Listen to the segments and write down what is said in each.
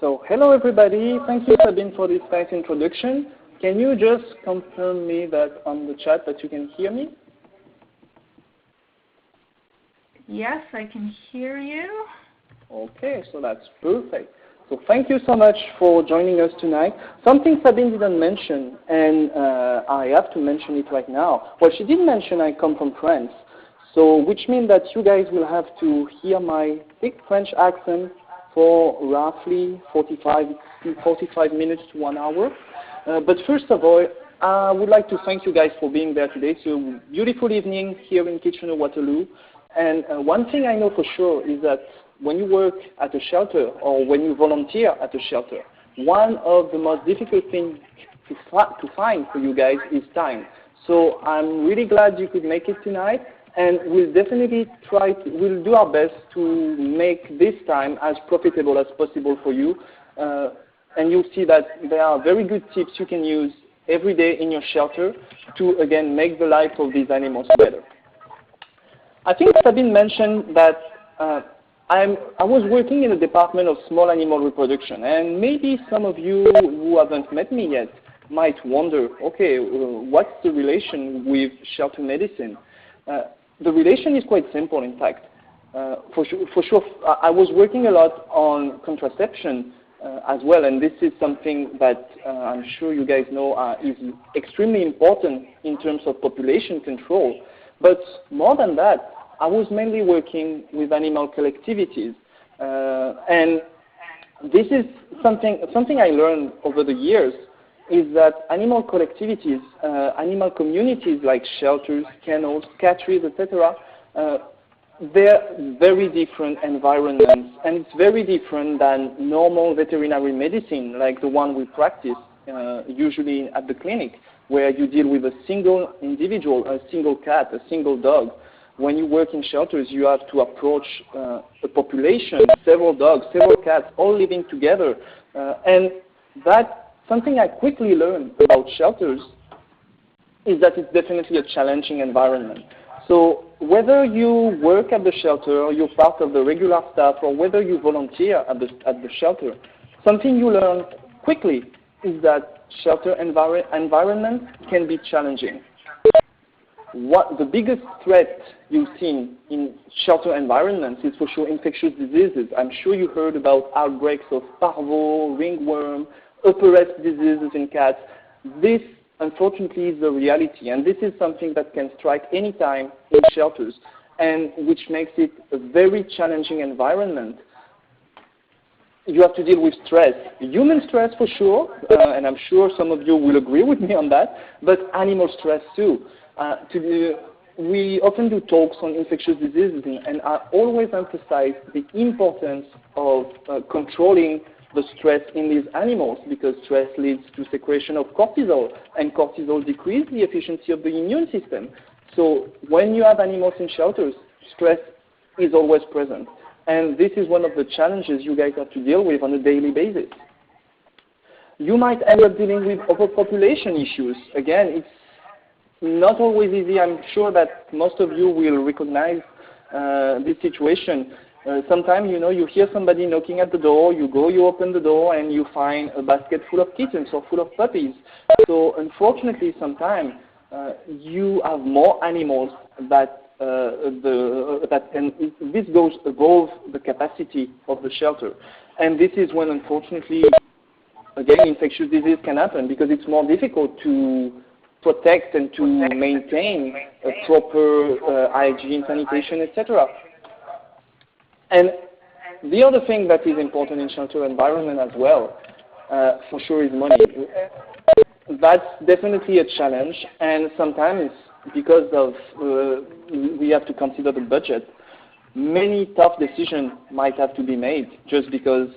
So, hello everybody. Thank you, Sabine, for this nice introduction. Can you just confirm me that on the chat that you can hear me? Yes, I can hear you. Okay, so that's perfect. So thank you so much for joining us tonight. Something Sabine didn't mention, and I have to mention it right now. Well, she did mention I come from France, so which means that you guys will have to hear my thick French accent for roughly 45 minutes to 1 hour. But first of all, I would like to thank you guys for being there today. It's a beautiful evening here in Kitchener-Waterloo. And one thing I know for sure is that when you work at a shelter or when you volunteer at a shelter, one of the most difficult things to find for you guys is time. So I'm really glad you could make it tonight, and we'll definitely we'll do our best to make this time as profitable as possible for you. And you'll see that there are very good tips you can use every day in your shelter to, again, make the life of these animals better. I think Sabine mentioned that I was working in the department of small animal reproduction, and maybe some of you who haven't met me yet might wonder, okay, what's the relation with shelter medicine? The relation is quite simple, in fact. For sure, I was working a lot on contraception as well, and this is something that I'm sure you guys know is extremely important in terms of population control. But more than that, I was mainly working with animal collectivities, and this is something I learned over the years, is that animal collectivities, animal communities like shelters, kennels, catteries, etc., they're very different environments, and it's very different than normal veterinary medicine like the one we practice usually at the clinic, where you deal with a single individual, a single cat, a single dog. When you work in shelters, you have to approach a population, several dogs, several cats, all living together. And that's something I quickly learned about shelters, is that it's definitely a challenging environment. So whether you work at the shelter or you're part of the regular staff or whether you volunteer at the shelter, something you learn quickly is that shelter environment can be challenging. What the biggest threat you've seen in shelter environments is for sure infectious diseases. I'm sure you heard about outbreaks of parvo, ringworm, upper respiratory diseases in cats. This, unfortunately, is the reality, and this is something that can strike any time in shelters, and which makes it a very challenging environment. You have to deal with stress, human stress for sure, and I'm sure some of you will agree with me on that, but animal stress too. We often do talks on infectious diseases, and I always emphasize the importance of controlling the stress in these animals, because stress leads to secretion of cortisol, and cortisol decreases the efficiency of the immune system. So when you have animals in shelters, stress is always present. And this is one of the challenges you guys have to deal with on a daily basis. You might end up dealing with overpopulation issues. Again, it's not always easy. I'm sure that most of you will recognize this situation. Sometimes, you hear somebody knocking at the door, you open the door, and you find a basket full of kittens or full of puppies. So unfortunately, sometimes you have more animals this goes above the capacity of the shelter. And this is when, unfortunately, again, infectious disease can happen, because it's more difficult to protect and to maintain a proper hygiene, sanitation, etc. And the other thing that is important in shelter environment as well, for sure, is money. That's definitely a challenge, and sometimes because of we have to consider the budget, many tough decisions might have to be made just because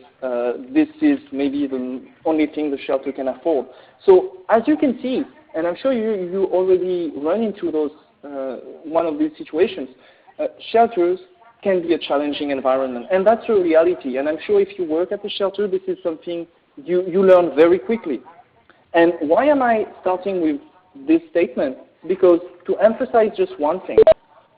this is maybe the only thing the shelter can afford. So as you can see, and I'm sure you already run into those one of these situations, shelters can be a challenging environment, and that's a reality. And I'm sure if you work at the shelter, this is something you learn very quickly. And why am I starting with this statement? Because to emphasize just one thing,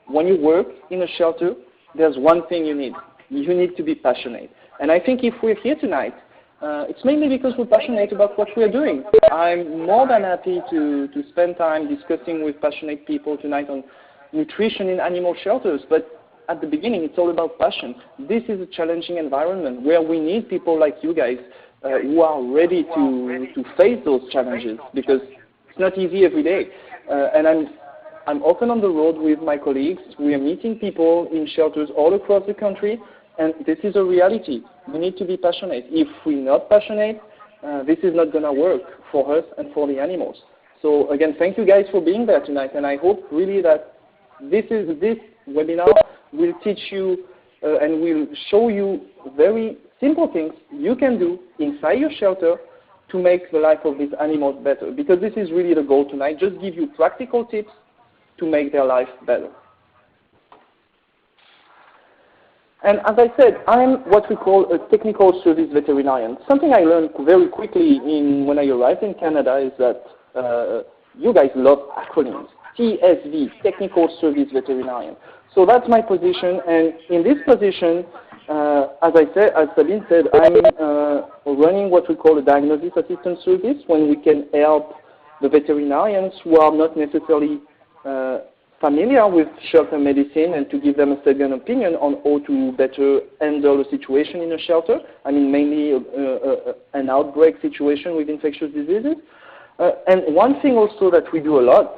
when you work in a shelter, there's one thing you need. you need to be passionate. And I think if we're here tonight, it's mainly because we're passionate about what we're doing. I'm more than happy to spend time discussing with passionate people tonight on nutrition in animal shelters, but at the beginning, it's all about passion. This is a challenging environment where we need people like you guys who are ready to face those challenges, because it's not easy every day. And I'm often on the road with my colleagues. We are meeting people in shelters all across the country, and this is a reality. We need to be passionate. If we're not passionate, this is not going to work for us and for the animals. So again, thank you guys for being there tonight, and I hope really that this webinar will teach you and will show you very simple things you can do inside your shelter to make the life of these animals better. Because this is really the goal tonight, just give you practical tips to make their life better. And as I said, I'm what we call a technical service veterinarian. Something I learned very quickly when I arrived in Canada is that you guys love acronyms. TSV, Technical Service Veterinarian. So that's my position, and in this position, as Sabine said, I'm running what we call a diagnosis assistance service, when we can help the veterinarians who are not necessarily familiar with shelter medicine, and to give them a second opinion on how to better handle a situation in a shelter. I mean, mainly an outbreak situation with infectious diseases. And one thing also that we do a lot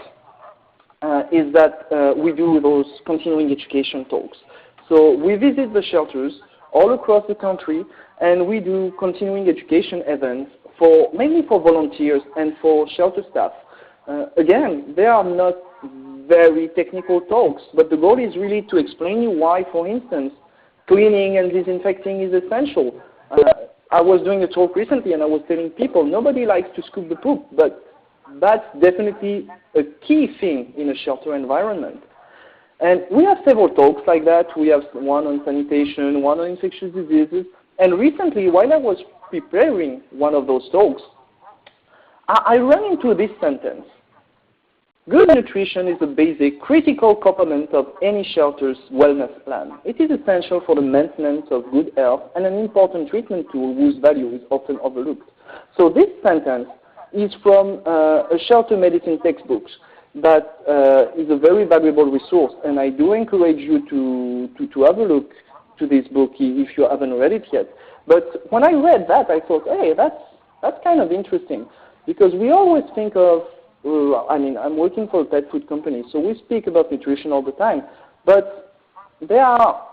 is that we do those continuing education talks. So we visit the shelters all across the country, and we do continuing education events mainly for volunteers and for shelter staff. Again, they are not very technical talks, but the goal is really to explain you why, for instance, cleaning and disinfecting is essential. I was doing a talk recently, and I was telling people nobody likes to scoop the poop, but that's definitely a key thing in a shelter environment. And we have several talks like that. We have one on sanitation, one on infectious diseases. And recently, while I was preparing one of those talks, I ran into this sentence. Good nutrition is a basic, critical component of any shelter's wellness plan. It is essential for the maintenance of good health and an important treatment tool whose value is often overlooked. So this sentence is from a shelter medicine textbook that is a very valuable resource, and I do encourage you to have a look to this book if you haven't read it yet. But when I read that, I thought, hey, that's kind of interesting, because we always think of, I'm working for a pet food company, so we speak about nutrition all the time, but there are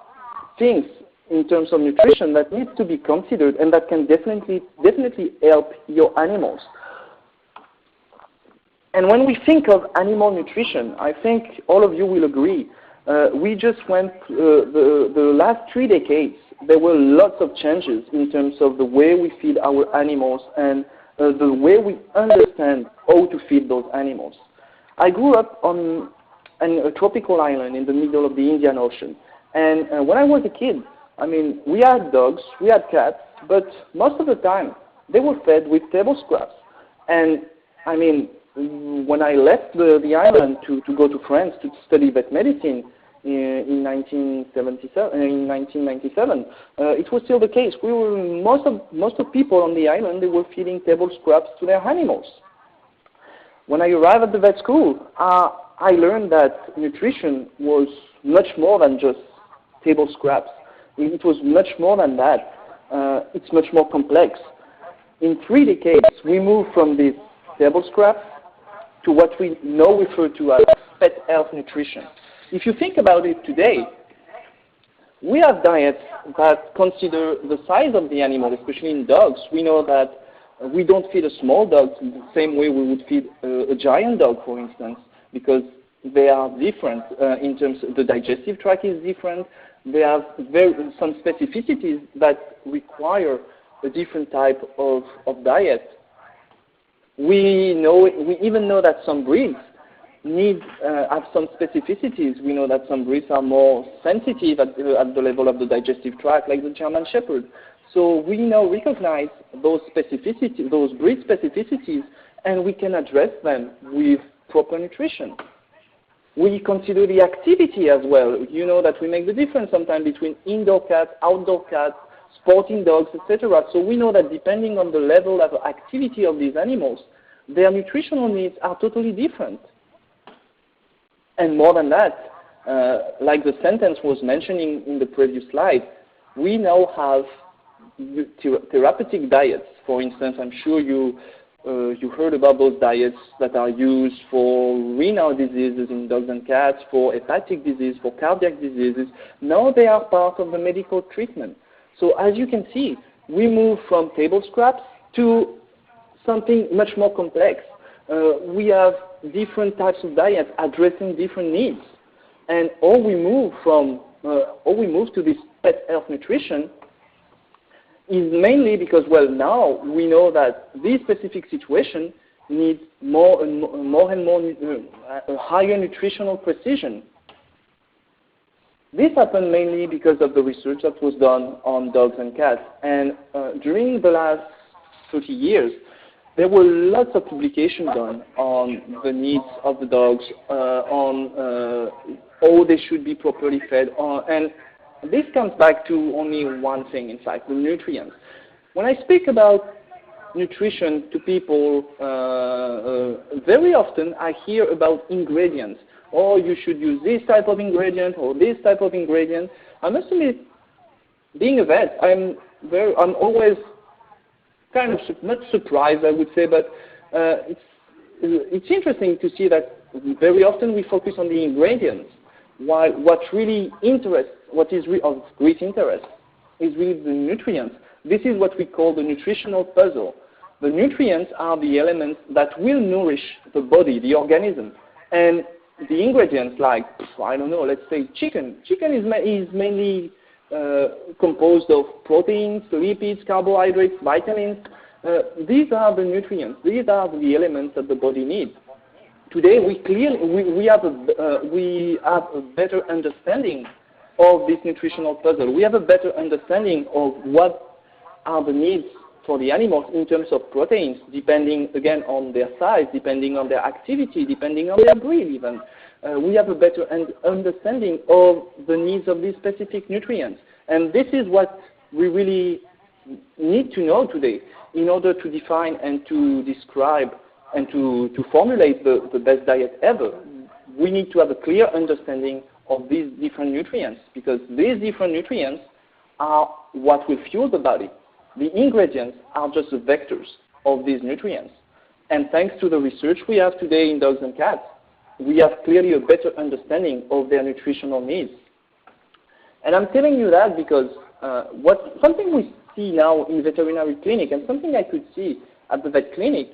things in terms of nutrition that needs to be considered and that can definitely help your animals. And when we think of animal nutrition, I think all of you will agree, we just went, the last 3 decades, there were lots of changes in terms of the way we feed our animals and the way we understand how to feed those animals. I grew up on a tropical island in the middle of the Indian Ocean. And when I was a kid, we had dogs, we had cats, but most of the time they were fed with table scraps. And when I left the island to go to France to study vet medicine in 1997, it was still the case. Most of people on the island, they were feeding table scraps to their animals. When I arrived at the vet school, I learned that nutrition was much more than just table scraps. It was much more than that. It's much more complex. In 3 decades, we moved from these table scraps to what we now refer to as pet health nutrition. If you think about it today, we have diets that consider the size of the animal, especially in dogs. We know that we don't feed a small dog the same way we would feed a giant dog, for instance, because they are different in terms of the digestive tract is different. They have some specificities that require a different type of diet. We even know that some breeds have some specificities. We know that some breeds are more sensitive at the level of the digestive tract, like the German Shepherd. So we now recognize those specificities, those breed specificities, and we can address them with proper nutrition. We consider the activity as well. You know that we make the difference sometimes between indoor cats, outdoor cats, sporting dogs, etc. So we know that depending on the level of activity of these animals, their nutritional needs are totally different. And more than that, like the sentence was mentioning in the previous slide, we now have therapeutic diets. For instance, I'm sure you heard about those diets that are used for renal diseases in dogs and cats, for hepatic disease, for cardiac diseases. Now they are part of the medical treatment. So as you can see, we move from table scraps to something much more complex. We have different types of diets addressing different needs. And all we move to this pet health nutrition is mainly because, well, now we know that this specific situation needs more and more a higher nutritional precision. This happened mainly because of the research that was done on dogs and cats. And during the last 30 years, there were lots of publications done on the needs of the dogs, on how they should be properly fed, and this comes back to only one thing, in fact, the nutrients. When I speak about nutrition to people, very often I hear about ingredients. Oh, you should use this type of ingredient or this type of ingredient. I must admit, being a vet, I'm always kind of not surprised, I would say, but it's interesting to see that very often we focus on the ingredients, while what is of great interest is really the nutrients. This is what we call the nutritional puzzle. The nutrients are the elements that will nourish the body, the organism. And the ingredients like, I don't know, let's say chicken. Chicken is mainly composed of proteins, lipids, carbohydrates, vitamins. These are the nutrients. These are the elements that the body needs. Today, we have a better understanding of this nutritional puzzle. We have a better understanding of what are the needs for the animals in terms of proteins, depending, again, on their size, depending on their activity, depending on their breed even. We have a better understanding of the needs of these specific nutrients. And this is what we really need to know today in order to define and to describe and to formulate the best diet ever. We need to have a clear understanding of these different nutrients, because these different nutrients are what will fuel the body. The ingredients are just the vectors of these nutrients. And thanks to the research we have today in dogs and cats, we have clearly a better understanding of their nutritional needs. And I'm telling you that because something we see now in veterinary clinic and something I could see at the vet clinic,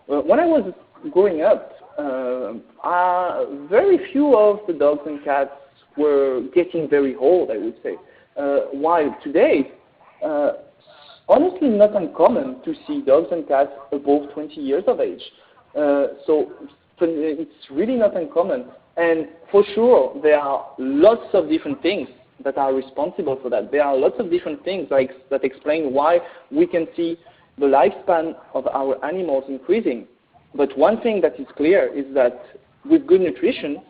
when I was growing up, very few of the dogs and cats were getting very old, I would say. While today, honestly not uncommon to see dogs and cats above 20 years of age. So it's really not uncommon. And for sure, there are lots of different things that are responsible for that. There are lots of different things that explain why we can see the lifespan of our animals increasing. But one thing that is clear is that with good nutrition,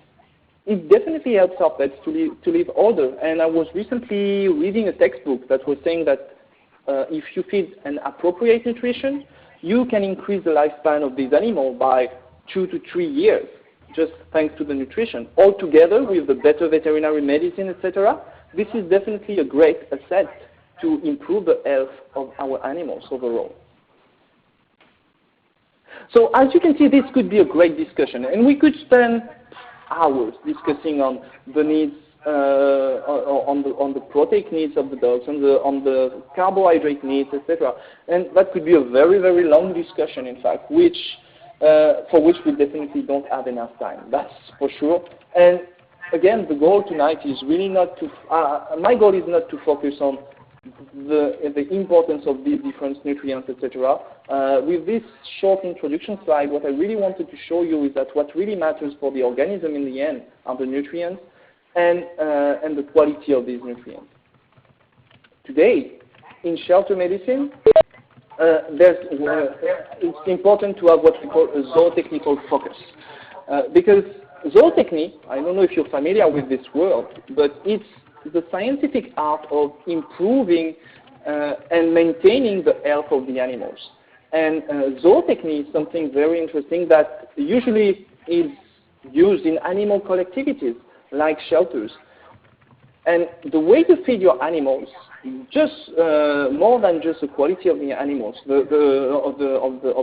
it definitely helps our pets to live older. And I was recently reading a textbook that was saying that if you feed an appropriate nutrition, you can increase the lifespan of these animals by 2 to 3 years, just thanks to the nutrition. Altogether, with the better veterinary medicine, etc., this is definitely a great asset to improve the health of our animals overall. So as you can see, this could be a great discussion, and we could spend hours discussing on the needs, on the protein needs of the dogs, on the carbohydrate needs, etc. And that could be a very, very long discussion, in fact, for which we definitely don't have enough time. That's for sure. And again, the goal tonight is really not to. My goal is not to focus on the importance of these different nutrients, etc. With this short introduction slide, what I really wanted to show you is that what really matters for the organism in the end are the nutrients and the quality of these nutrients. Today, in shelter medicine, it's important to have what we call a zootechnical focus, because zootechnic, I don't know if you're familiar with this word, but it's the scientific art of improving and maintaining the health of the animals. And zootechnic is something very interesting that usually is used in animal collectivities like shelters. And the way to feed your animals, just more than just the quality of the animals, of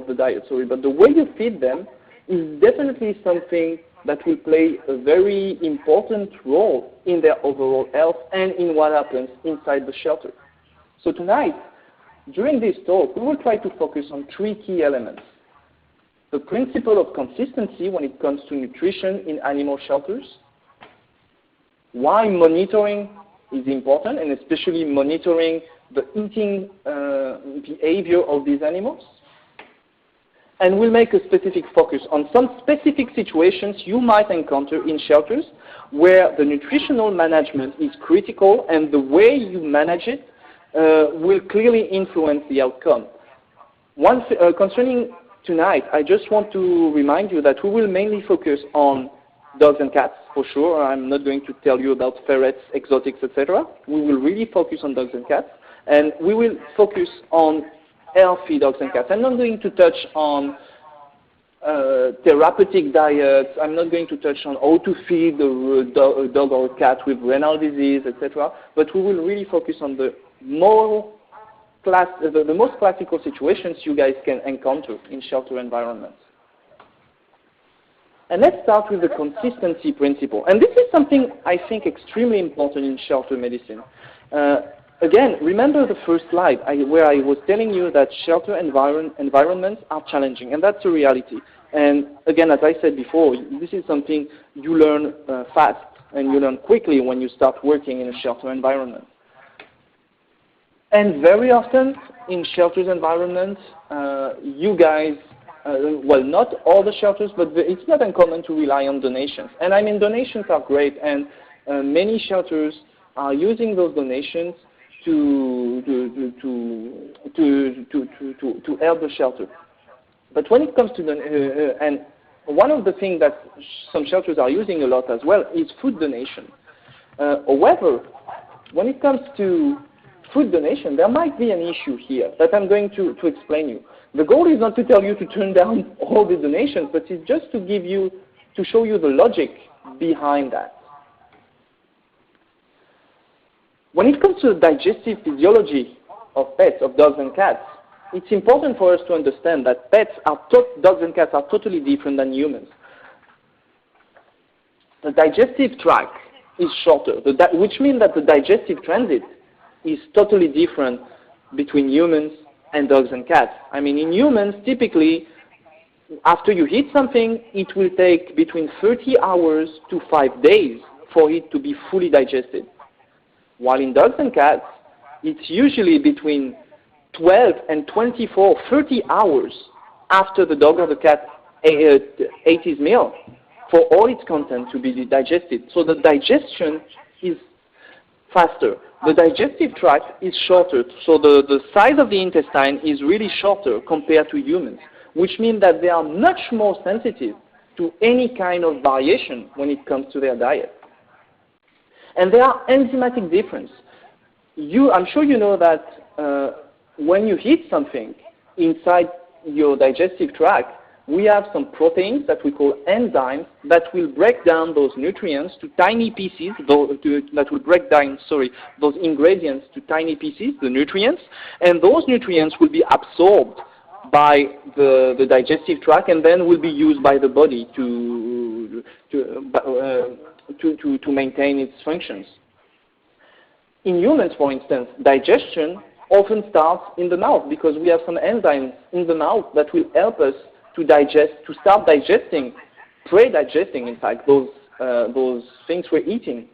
the diet, sorry, but the way you feed them is definitely something that will play a very important role in their overall health and in what happens inside the shelter. So tonight, during this talk, we will try to focus on 3 key elements. The principle of consistency when it comes to nutrition in animal shelters, why monitoring is important, and especially monitoring the eating behavior of these animals. And we'll make a specific focus on some specific situations you might encounter in shelters where the nutritional management is critical and the way you manage it will clearly influence the outcome. Concerning tonight, I just want to remind you that we will mainly focus on dogs and cats, for sure. I'm not going to tell you about ferrets, exotics, etc. We will really focus on dogs and cats, and we will focus on healthy dogs and cats. I'm not going to touch on therapeutic diets. I'm not going to touch on how to feed a dog or a cat with renal disease, etc. But we will really focus on the most classical situations you guys can encounter in shelter environments. And let's start with the consistency principle. And this is something I think extremely important in shelter medicine. Again, remember the first slide where I was telling you that shelter environments are challenging, and that's a reality. And again, as I said before, this is something you learn fast and you learn quickly when you start working in a shelter environment. And very often in shelters environments, you guys, well, not all the shelters, but it's not uncommon to rely on donations. And I mean, donations are great, and many shelters are using those donations to help the shelter. But when it comes to and one of the things that some shelters are using a lot as well is food donation. However, when it comes to food donation, there might be an issue here that I'm going to explain you. The goal is not to tell you to turn down all the donations, but it's just to show you the logic behind that. When it comes to the digestive physiology of pets, of dogs and cats, it's important for us to understand that dogs and cats are totally different than humans. The digestive tract is shorter, which means that the digestive transit is totally different between humans and dogs and cats. I mean, in humans, typically, after you eat something, it will take between 30 hours to 5 days for it to be fully digested. While in dogs and cats, it's usually between 12 and 30 hours after the dog or the cat ate his meal for all its content to be digested. So the digestion is faster. The digestive tract is shorter, so the size of the intestine is really shorter compared to humans, which means that they are much more sensitive to any kind of variation when it comes to their diet. And there are enzymatic differences. I'm sure you know that when you eat something inside your digestive tract, we have some proteins that we call enzymes that will break down those nutrients to tiny pieces, that will break down, those ingredients to tiny pieces, the nutrients, and those nutrients will be absorbed by the digestive tract and then will be used by the body to maintain its functions. In humans, for instance, digestion often starts in the mouth because we have some enzymes in the mouth that will help us to start digesting, pre-digesting, in fact, those things we're eating.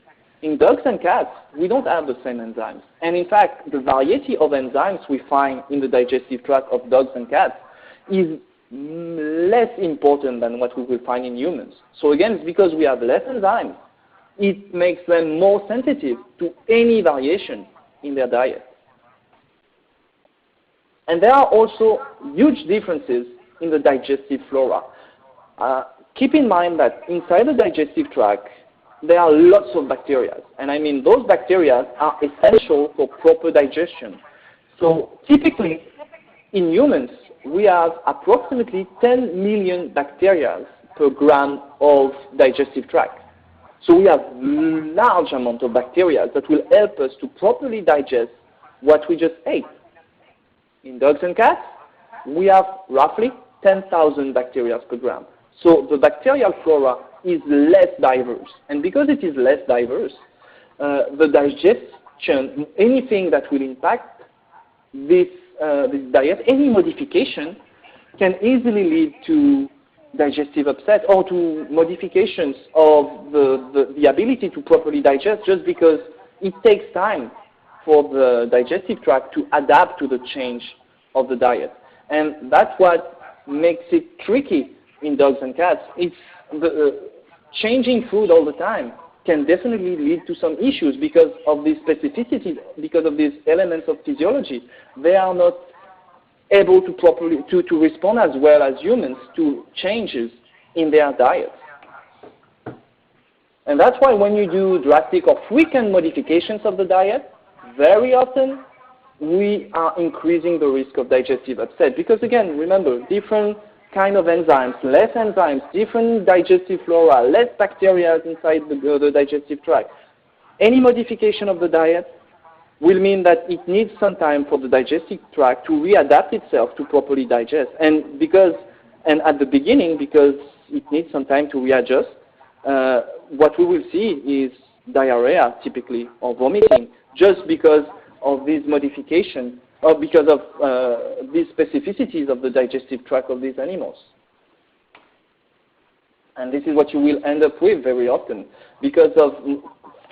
In dogs and cats, we don't have the same enzymes. And in fact, the variety of enzymes we find in the digestive tract of dogs and cats is less important than what we will find in humans. So again, it's because we have less enzymes. It makes them more sensitive to any variation in their diet. And there are also huge differences in the digestive flora. keep in mind that inside the digestive tract, there are lots of bacteria. And I mean, those bacteria are essential for proper digestion. So typically, in humans, we have approximately 10 million bacteria per gram of digestive tract. So we have large amount of bacteria that will help us to properly digest what we just ate. In dogs and cats, we have roughly 10,000 bacteria per gram. So the bacterial flora is less diverse. And because it is less diverse, the digestion, anything that will impact this diet, any modification, can easily lead to digestive upset or to modifications of the ability to properly digest, just because it takes time for the digestive tract to adapt to the change of the diet. And that's what makes it tricky in dogs and cats. It's changing food all the time can definitely lead to some issues because of these specificities, because of these elements of physiology. They are not able to properly to respond as well as humans to changes in their diet. And that's why when you do drastic or frequent modifications of the diet, very often we are increasing the risk of digestive upset. Because again, remember, different kind of enzymes, less enzymes, different digestive flora, less bacteria inside the digestive tract. Any modification of the diet will mean that it needs some time for the digestive tract to readapt itself to properly digest. And at the beginning, because it needs some time to readjust, what we will see is diarrhea typically, or vomiting, just because of these modifications, or because of these specificities of the digestive tract of these animals. And this is what you will end up with very often. Because of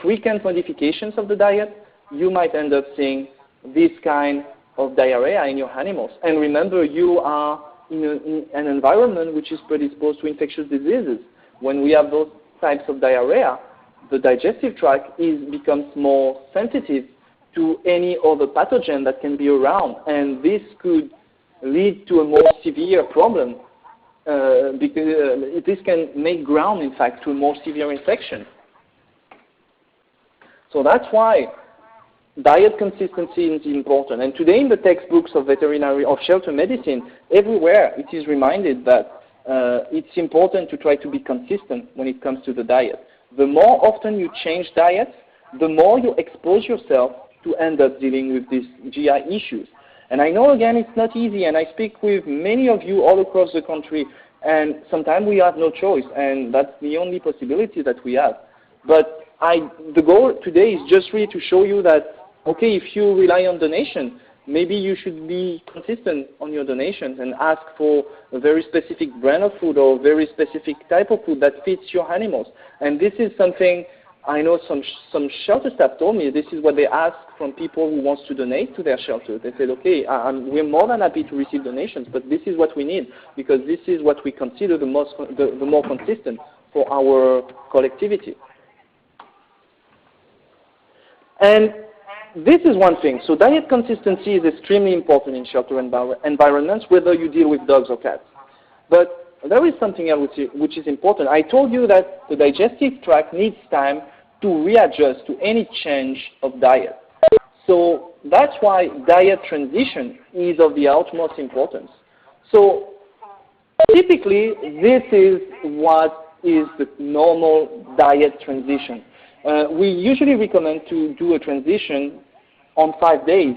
frequent modifications of the diet, you might end up seeing this kind of diarrhea in your animals. And remember, you are in an environment which is predisposed to infectious diseases. When we have those types of diarrhea, the digestive tract becomes more sensitive to any other pathogen that can be around. And this could lead to a more severe problem because this can make ground, in fact, to a more severe infection. So that's why diet consistency is important. And today in the textbooks of veterinary or shelter medicine, everywhere it is reminded that it's important to try to be consistent when it comes to the diet. The more often you change diets, the more you expose yourself to end up dealing with these GI issues. And I know, again, it's not easy, and I speak with many of you all across the country, and sometimes we have no choice, and that's the only possibility that we have. But the goal today is just really to show you that, okay, if you rely on donation, maybe you should be consistent on your donations and ask for a very specific brand of food or a very specific type of food that fits your animals. And this is something I know some shelter staff told me this is what they ask from people who wants to donate to their shelter. They said, okay, we're more than happy to receive donations, but this is what we need because this is what we consider the more consistent for our collectivity. And this is one thing. So diet consistency is extremely important in shelter environments, whether you deal with dogs or cats. But there is something else which is important. I told you that the digestive tract needs time to readjust to any change of diet. So that's why diet transition is of the utmost importance. So typically, this is what is the normal diet transition. We usually recommend to do a transition on 5 days.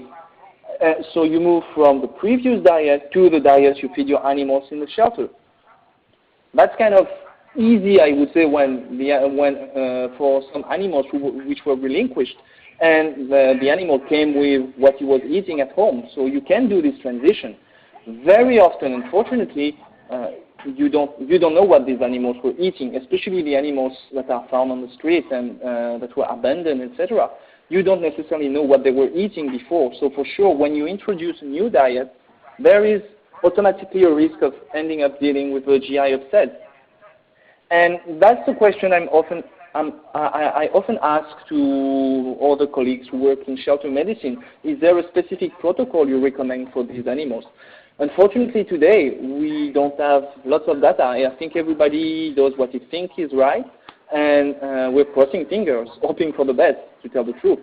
So you move from the previous diet to the diet you feed your animals in the shelter. That's kind of easy, I would say, when for some animals which were relinquished, and the animal came with what he was eating at home. So you can do this transition. Very often, unfortunately, you don't know what these animals were eating, especially the animals that are found on the street and that were abandoned, etc. You don't necessarily know what they were eating before. So for sure, when you introduce a new diet, there is automatically a risk of ending up dealing with a GI upset. And that's the question I often ask to other colleagues who work in shelter medicine. Is there a specific protocol you recommend for these animals? Unfortunately, today, we don't have lots of data. I think everybody does what he thinks is right, and we're crossing fingers, hoping for the best, to tell the truth.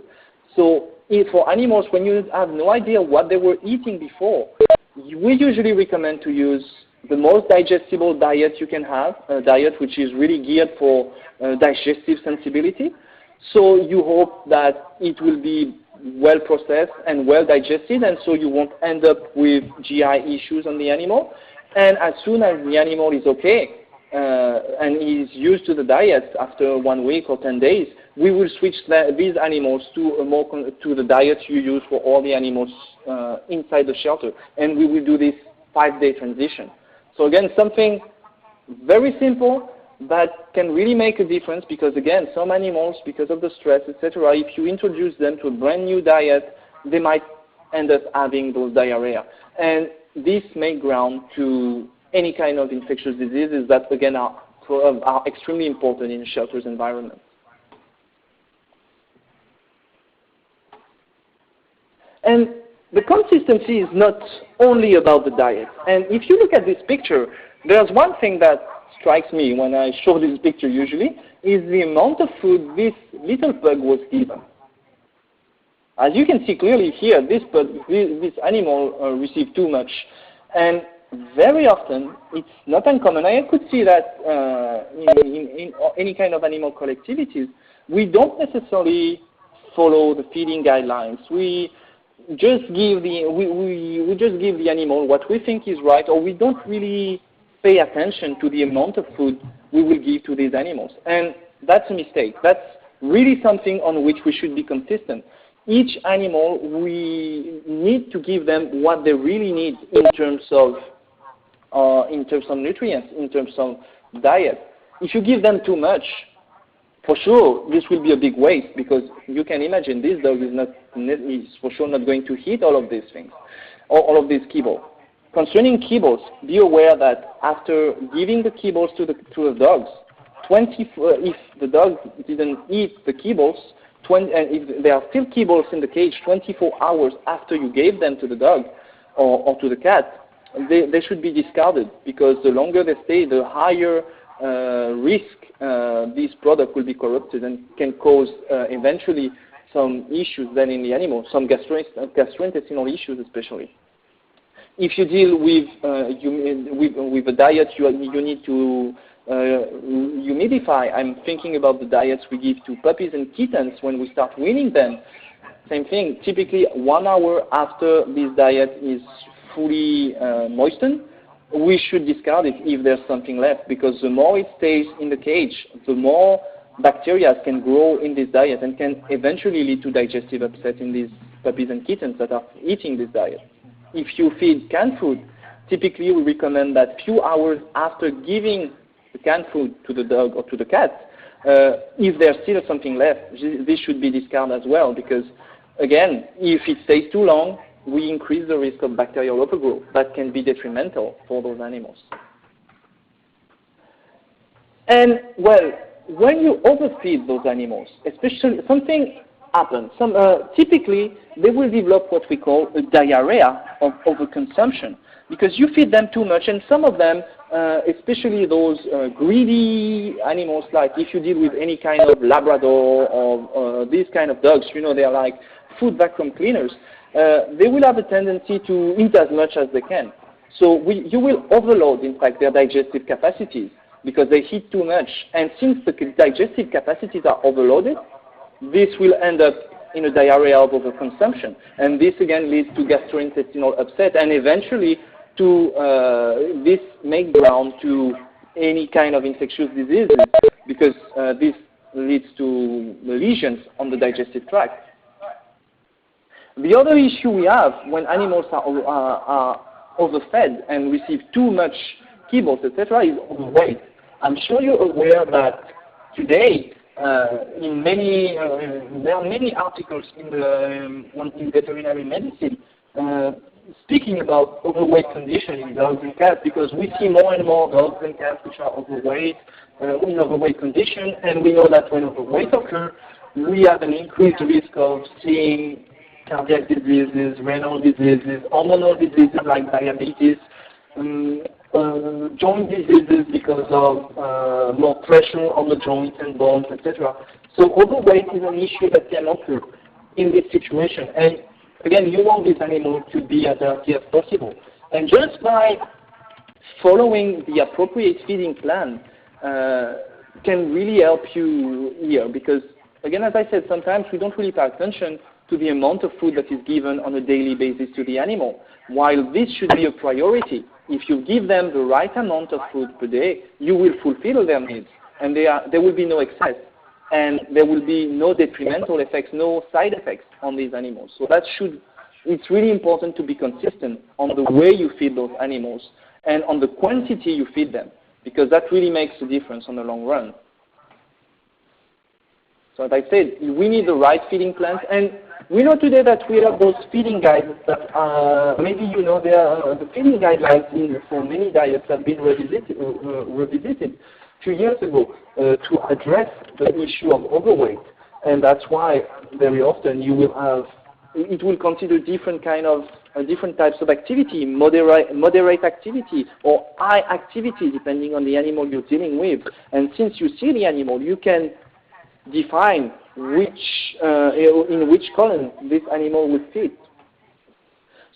So for animals, when you have no idea what they were eating before, we usually recommend to use the most digestible diet you can have, a diet which is really geared for digestive sensibility. So you hope that it will be well processed and well digested, and so you won't end up with GI issues on the animal. And as soon as the animal is okay and is used to the diet after 1 week or 10 days, we will switch these animals to to the diet you use for all the animals inside the shelter, and we will do this 5-day transition. So again, something very simple, that can really make a difference, because again, some animals, because of the stress, etc., if you introduce them to a brand new diet, they might end up having those diarrhea. And this may ground to any kind of infectious diseases that, again, are extremely important in a shelter's environment. And the consistency is not only about the diet. And if you look at this picture, there's one thing that strikes me when I show this picture usually, is the amount of food this little pug was given. As you can see clearly here, this animal received too much. And very often, it's not uncommon. I could see that in any kind of animal collectivities, we don't necessarily follow the feeding guidelines. We just give the animal what we think is right, or we don't really pay attention to the amount of food we will give to these animals. And that's a mistake. That's really something on which we should be consistent. Each animal, we need to give them what they really need in terms of nutrients, in terms of diet. If you give them too much, for sure, this will be a big waste, because you can imagine this dog is for sure not going to eat all of these things, all of these kibble. Concerning kibbles, be aware that after giving the kibbles to the dogs, if the dog didn't eat the kibbles, and if there are still kibbles in the cage 24 hours after you gave them to the dog or to the cat, they should be discarded, because the longer they stay, the higher risk this product will be corrupted and can cause eventually some issues then in the animal, some gastrointestinal issues especially. If you deal with a diet you need to humidify, I'm thinking about the diets we give to puppies and kittens when we start weaning them. Same thing, typically 1 hour after this diet is fully moistened, we should discard it if there's something left, because the more it stays in the cage, the more bacteria can grow in this diet and can eventually lead to digestive upset in these puppies and kittens that are eating this diet. If you feed canned food, typically we recommend that few hours after giving the canned food to the dog or to the cat, if there's still something left, this should be discarded as well, because again, if it stays too long, we increase the risk of bacterial overgrowth that can be detrimental for those animals. And well, when you overfeed those animals, especially something happens. Typically, they will develop what we call a diarrhea of overconsumption, because you feed them too much, and some of them, especially those greedy animals, like if you deal with any kind of Labrador or these kind of dogs, you know, they are like food vacuum cleaners. They will have a tendency to eat as much as they can. So you will overload, in fact, their digestive capacities, because they eat too much. And since the digestive capacities are overloaded, this will end up in a diarrhea of overconsumption. And this again leads to gastrointestinal upset, and eventually to this may ground to any kind of infectious diseases, because this leads to lesions on the digestive tract. The other issue we have when animals are overfed and receive too much kibbles, etc., is overweight. I'm sure you're aware that today there are many articles in veterinary medicine speaking about overweight condition in dogs and cats, because we see more and more dogs and cats which are overweight, in overweight condition, and we know that when overweight occurs, we have an increased risk of seeing cardiac diseases, renal diseases, hormonal diseases like diabetes, joint diseases because of more pressure on the joints and bones, etc. So overweight is an issue that can occur in this situation. And again, you want this animal to be as healthy as possible. And just by following the appropriate feeding plan can really help you here, because again, as I said, sometimes we don't really pay attention to the amount of food that is given on a daily basis to the animal, while this should be a priority. If you give them the right amount of food per day, you will fulfill their needs, and there will be no excess, and there will be no detrimental effects, no side effects on these animals. So it's really important to be consistent on the way you feed those animals and on the quantity you feed them, because that really makes a difference on the long run. So as I said, we need the right feeding plans, and we know today that we have those feeding guides that maybe you know the feeding guidelines for many diets have been revisited 2 years ago to address the issue of overweight, and that's why very often you will have, it will consider different types of activity, moderate activity or high activity depending on the animal you're dealing with. And since you see the animal, you can define in which column this animal will fit.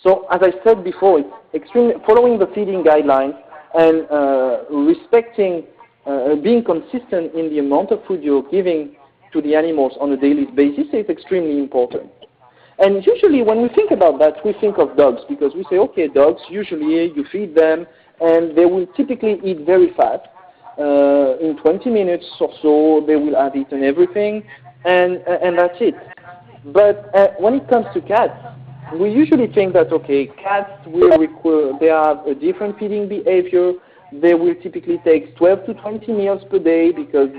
So as I said before, it's following the feeding guidelines and respecting, being consistent in the amount of food you're giving to the animals on a daily basis is extremely important. And usually when we think about that, we think of dogs, because we say, okay, dogs, usually you feed them and they will typically eat very fast. In 20 minutes or so, they will have eaten everything, and that's it. But when it comes to cats, we usually think that, okay, cats they have a different feeding behavior. They will typically take 12 to 20 meals per day because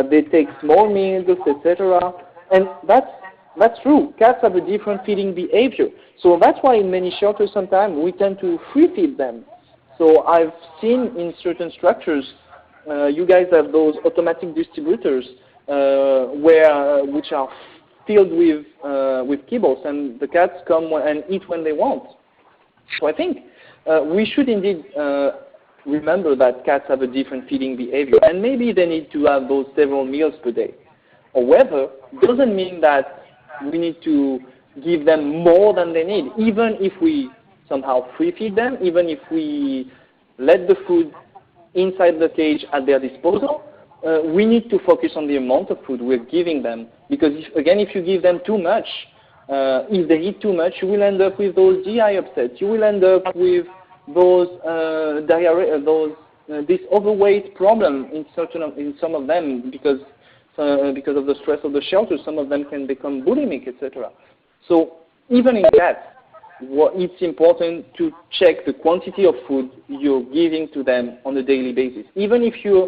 they take small meals, etc. And that's true. Cats have a different feeding behavior. So that's why in many shelters sometimes we tend to free feed them. So I've seen in certain structures, you guys have those automatic distributors which are filled with kibbles, and the cats come and eat when they want. So I think we should indeed remember that cats have a different feeding behavior, and maybe they need to have those several meals per day. However, it doesn't mean that we need to give them more than they need, even if we somehow free feed them, even if we let the food inside the cage at their disposal. We need to focus on the amount of food we're giving them, because if you give them too much, if they eat too much, you will end up with those GI upsets. You will end up with those diarrhea, this overweight problem in some of them, because of the stress of the shelter. Some of them can become bulimic, etc. So even in cats, it's important to check the quantity of food you're giving to them on a daily basis. Even if you're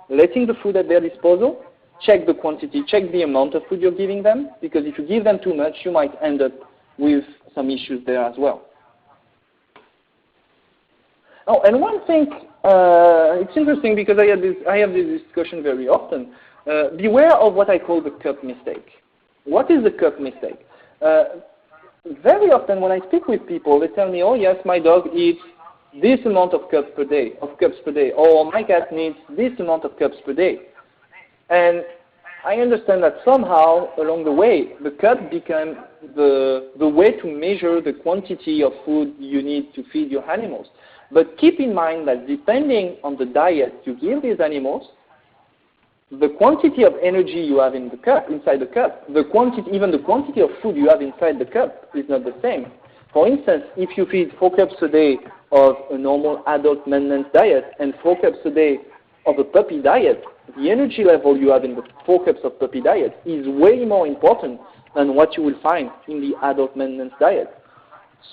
letting the food at their disposal, check the quantity, check the amount of food you're giving them, because if you give them too much, you might end up with some issues there as well. Oh, and one thing, it's interesting because I have this discussion very often. Beware of what I call the cup mistake. What is the cup mistake? Very often when I speak with people, they tell me, oh yes, my dog eats this amount of cups per day, or my cat needs this amount of cups per day. And I understand that somehow along the way, the cup became the way to measure the quantity of food you need to feed your animals. But keep in mind that depending on the diet you give these animals, the quantity of energy you have in the cup, inside the cup, even the quantity of food you have inside the cup is not the same. For instance, if you feed 4 cups a day of a normal adult maintenance diet and 4 cups a day of a puppy diet, the energy level you have in the 4 cups of puppy diet is way more important than what you will find in the adult maintenance diet.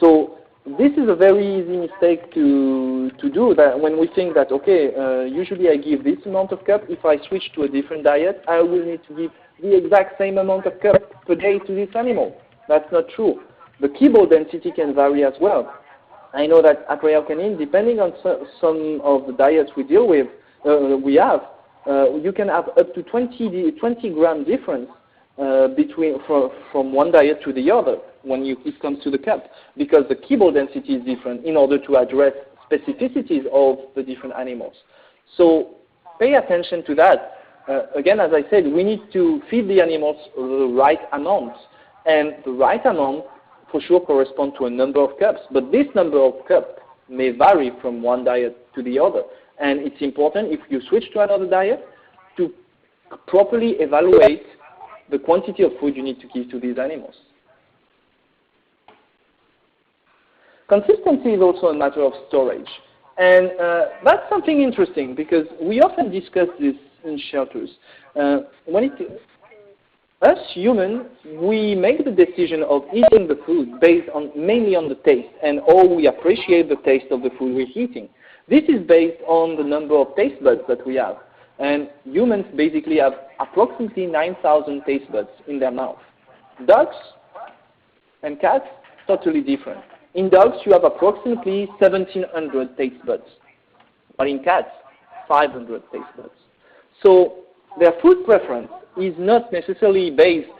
So this is a very easy mistake to do, that when we think that, okay, usually I give this amount of cup. If I switch to a different diet, I will need to give the exact same amount of cup per day to this animal. That's not true. The kibble density can vary as well. I know that at Royal Canin, depending on some of the diets we deal with, you can have up to 20 gram difference from one diet to the other when it comes to the cup, because the kibble density is different in order to address specificities of the different animals. So pay attention to that. Again, as I said, we need to feed the animals the right amount, and the right amount for sure corresponds to a number of cups, but this number of cups may vary from one diet to the other, and it's important if you switch to another diet to properly evaluate the quantity of food you need to give to these animals. Consistency is also a matter of storage, and that's something interesting because we often discuss this in shelters. Us humans, we make the decision of eating the food based on mainly on the taste, and we appreciate the taste of the food we're eating. This is based on the number of taste buds that we have. And humans basically have approximately 9,000 taste buds in their mouth. Dogs and cats, totally different. In dogs, you have approximately 1,700 taste buds, but in cats, 500 taste buds. So their food preference is not necessarily based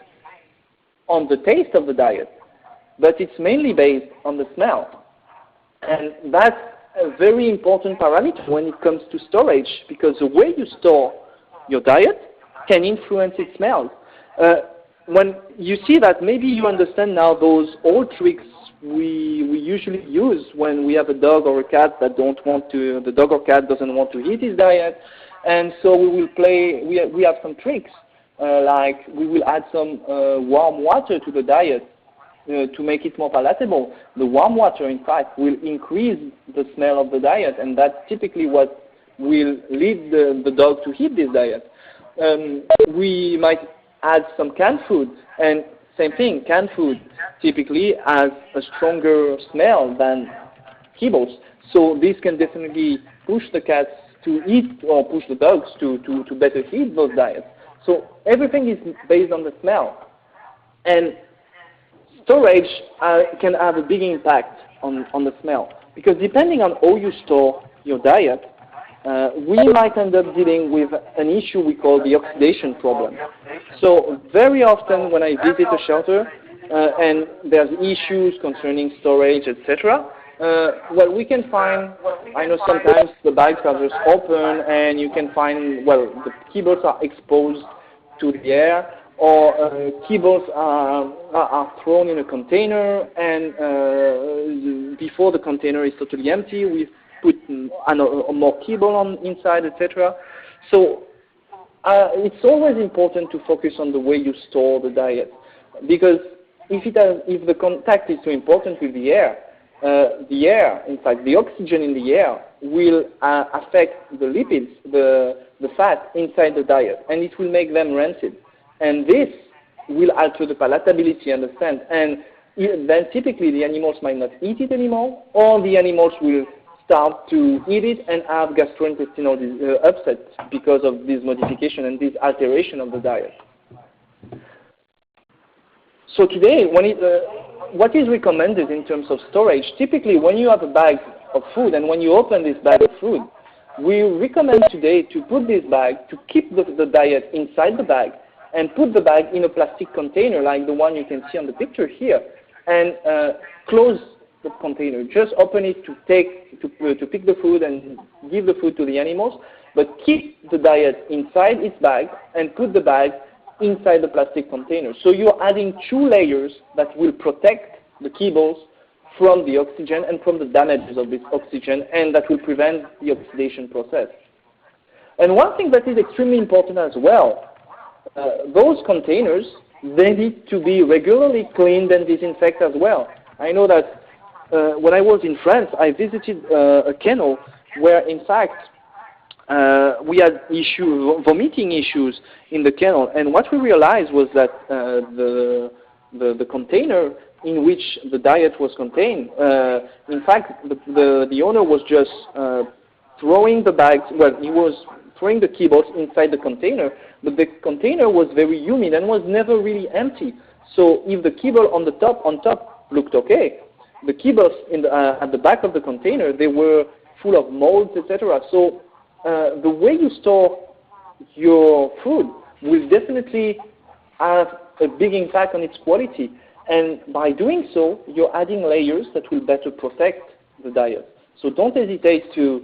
on the taste of the diet, but it's mainly based on the smell. And that's a very important parameter when it comes to storage, because the way you store your diet can influence its smell. When you see that, maybe you understand now those old tricks we usually use when we have a dog or a cat that the dog or cat doesn't want to eat his diet, and so we will play. We have some tricks, like we will add some warm water to the diet to make it more palatable. The warm water, in fact, will increase the smell of the diet, and that's typically what will lead the dog to eat this diet. We might add some canned food, and same thing, canned food typically has a stronger smell than kibbles. So this can definitely push the cats to eat or push the dogs to better eat those diets. So everything is based on the smell. And storage can have a big impact on the smell, because depending on how you store your diet, we might end up dealing with an issue we call the oxidation problem. So very often when I visit a shelter and there's issues concerning storage, etc., well, we can find, I know sometimes the bags are just open and you can find, well, the kibbles are exposed to the air, or kibbles are thrown in a container, and before the container is totally empty, we put more kibble on inside, etc. So it's always important to focus on the way you store the diet, because if the contact is so important with the air, in fact, the oxygen in the air will affect the lipids, the fat inside the diet, and it will make them rancid. And this will alter the palatability and the scent. And then typically the animals might not eat it anymore, or the animals will start to eat it and have gastrointestinal upset because of this modification and this alteration of the diet. So today, what is recommended in terms of storage? Typically, when you have a bag of food and when you open this bag of food, we recommend today to put this bag, to keep the diet inside the bag, and put the bag in a plastic container like the one you can see on the picture here, and close the container. Just open it to pick the food and give the food to the animals, but keep the diet inside its bag and put the bag inside the plastic container. So you're adding two layers that will protect the kibbles from the oxygen and from the damages of this oxygen, and that will prevent the oxidation process. And one thing that is extremely important as well, those containers, they need to be regularly cleaned and disinfected as well. I know that when I was in France, I visited a kennel where, in fact, we had vomiting issues in the kennel, and what we realized was that the container in which the diet was contained, in fact, the owner was just throwing the bags, well, he was throwing the kibbles inside the container, but the container was very humid and was never really empty. So if the kibble on top looked okay, the kibbles at the back of the container, they were full of molds, etc. So the way you store your food will definitely have a big impact on its quality. And by doing so, you're adding layers that will better protect the diet. So don't hesitate to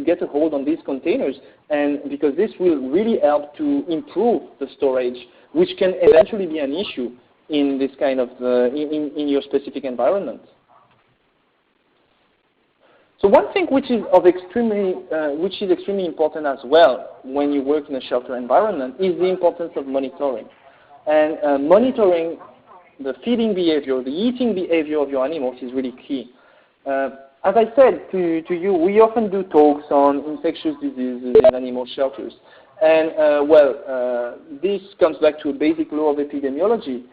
get a hold on these containers, and because this will really help to improve the storage, which can eventually be an issue in this kind of in your specific environment. So one thing which is extremely important as well when you work in a shelter environment is the importance of monitoring, and monitoring the feeding behavior, the eating behavior of your animals is really key. As I said to you, we often do talks on infectious diseases in animal shelters. And, this comes back to a basic law of epidemiology.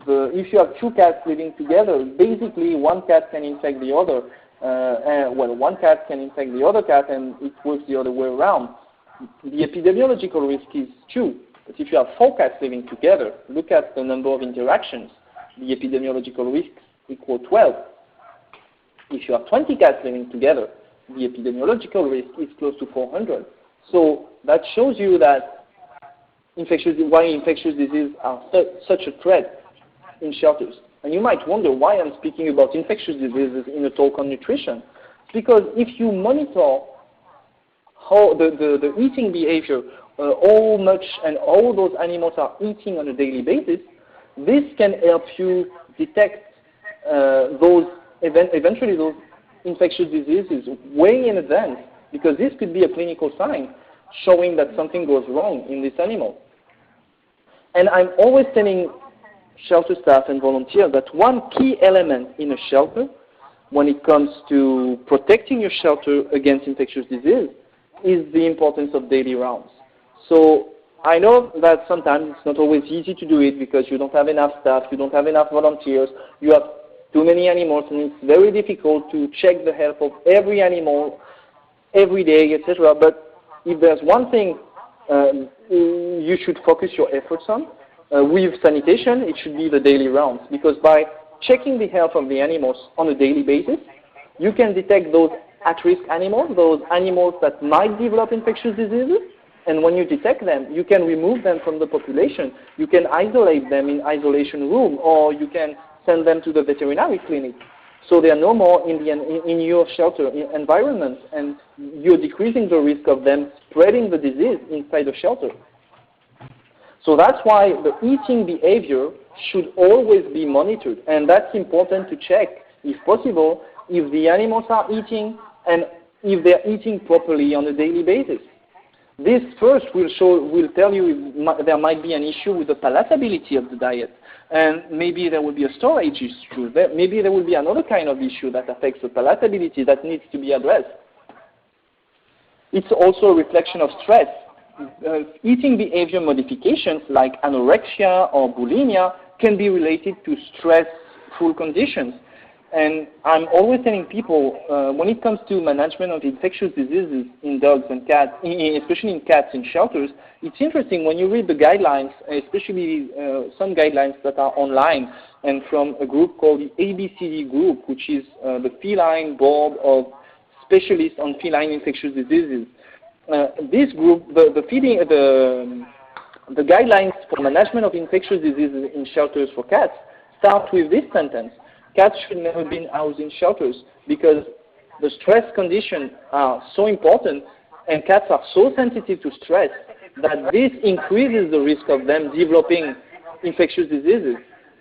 If you have two cats living together, basically one cat can infect the other. One cat can infect the other cat, and it works the other way around. The epidemiological risk is 2. But if you have 4 cats living together, look at the number of interactions. The epidemiological risk equals 12. If you have 20 cats living together, the epidemiological risk is close to 400. So that shows you that why infectious diseases are such a threat in shelters. And you might wonder why I'm speaking about infectious diseases in a talk on nutrition. Because if you monitor how the eating behavior, how much and all those animals are eating on a daily basis, this can help you detect eventually those infectious diseases way in advance, because this could be a clinical sign showing that something goes wrong in this animal. And I'm always telling shelter staff and volunteers that one key element in a shelter when it comes to protecting your shelter against infectious disease is the importance of daily rounds. So I know that sometimes it's not always easy to do it because you don't have enough staff, you don't have enough volunteers, you have too many animals, and it's very difficult to check the health of every animal every day, etc. But if there's one thing you should focus your efforts on, with sanitation, it should be the daily rounds, because by checking the health of the animals on a daily basis, you can detect those at-risk animals, those animals that might develop infectious diseases, and when you detect them, you can remove them from the population. You can isolate them in isolation room, or you can send them to the veterinary clinic. So they are no more in your shelter environment, and you're decreasing the risk of them spreading the disease inside the shelter. So that's why the eating behavior should always be monitored, and that's important to check, if possible, if the animals are eating and if they're eating properly on a daily basis. This first will tell you if there might be an issue with the palatability of the diet, and maybe there will be a storage issue. Maybe there will be another kind of issue that affects the palatability that needs to be addressed. It's also a reflection of stress. Eating behavior modifications like anorexia or bulimia can be related to stressful conditions. And I'm always telling people, when it comes to management of infectious diseases in dogs and cats, especially in cats in shelters, it's interesting when you read the guidelines, especially some guidelines that are online and from a group called the ABCD group, which is the Feline Board of Specialists on Feline Infectious Diseases. This group, the guidelines for management of infectious diseases in shelters for cats start with this sentence: cats should never be housed in shelters because the stress conditions are so important and cats are so sensitive to stress that this increases the risk of them developing infectious diseases.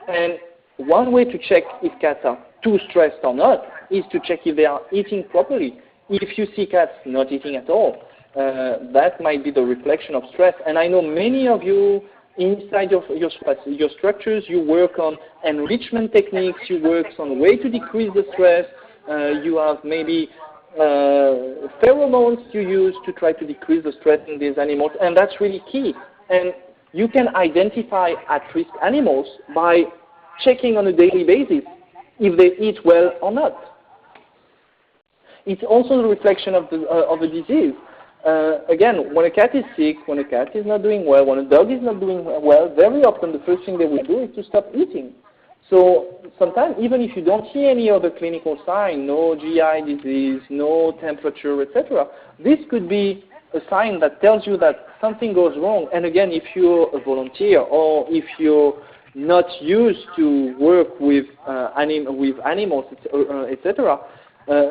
And one way to check if cats are too stressed or not is to check if they are eating properly. If you see cats not eating at all, that might be the reflection of stress. And I know many of you inside your structures, you work on enrichment techniques, you work on way to decrease the stress, you have maybe pheromones you use to try to decrease the stress in these animals, and that's really key. And you can identify at-risk animals by checking on a daily basis if they eat well or not. It's also the reflection of the disease. Again, when a cat is sick, when a cat is not doing well, when a dog is not doing well, very often the first thing they will do is to stop eating. So sometimes, even if you don't see any other clinical sign, no GI disease, no temperature, etc., this could be a sign that tells you that something goes wrong. And again, if you're a volunteer or if you're not used to work with animals, etc.,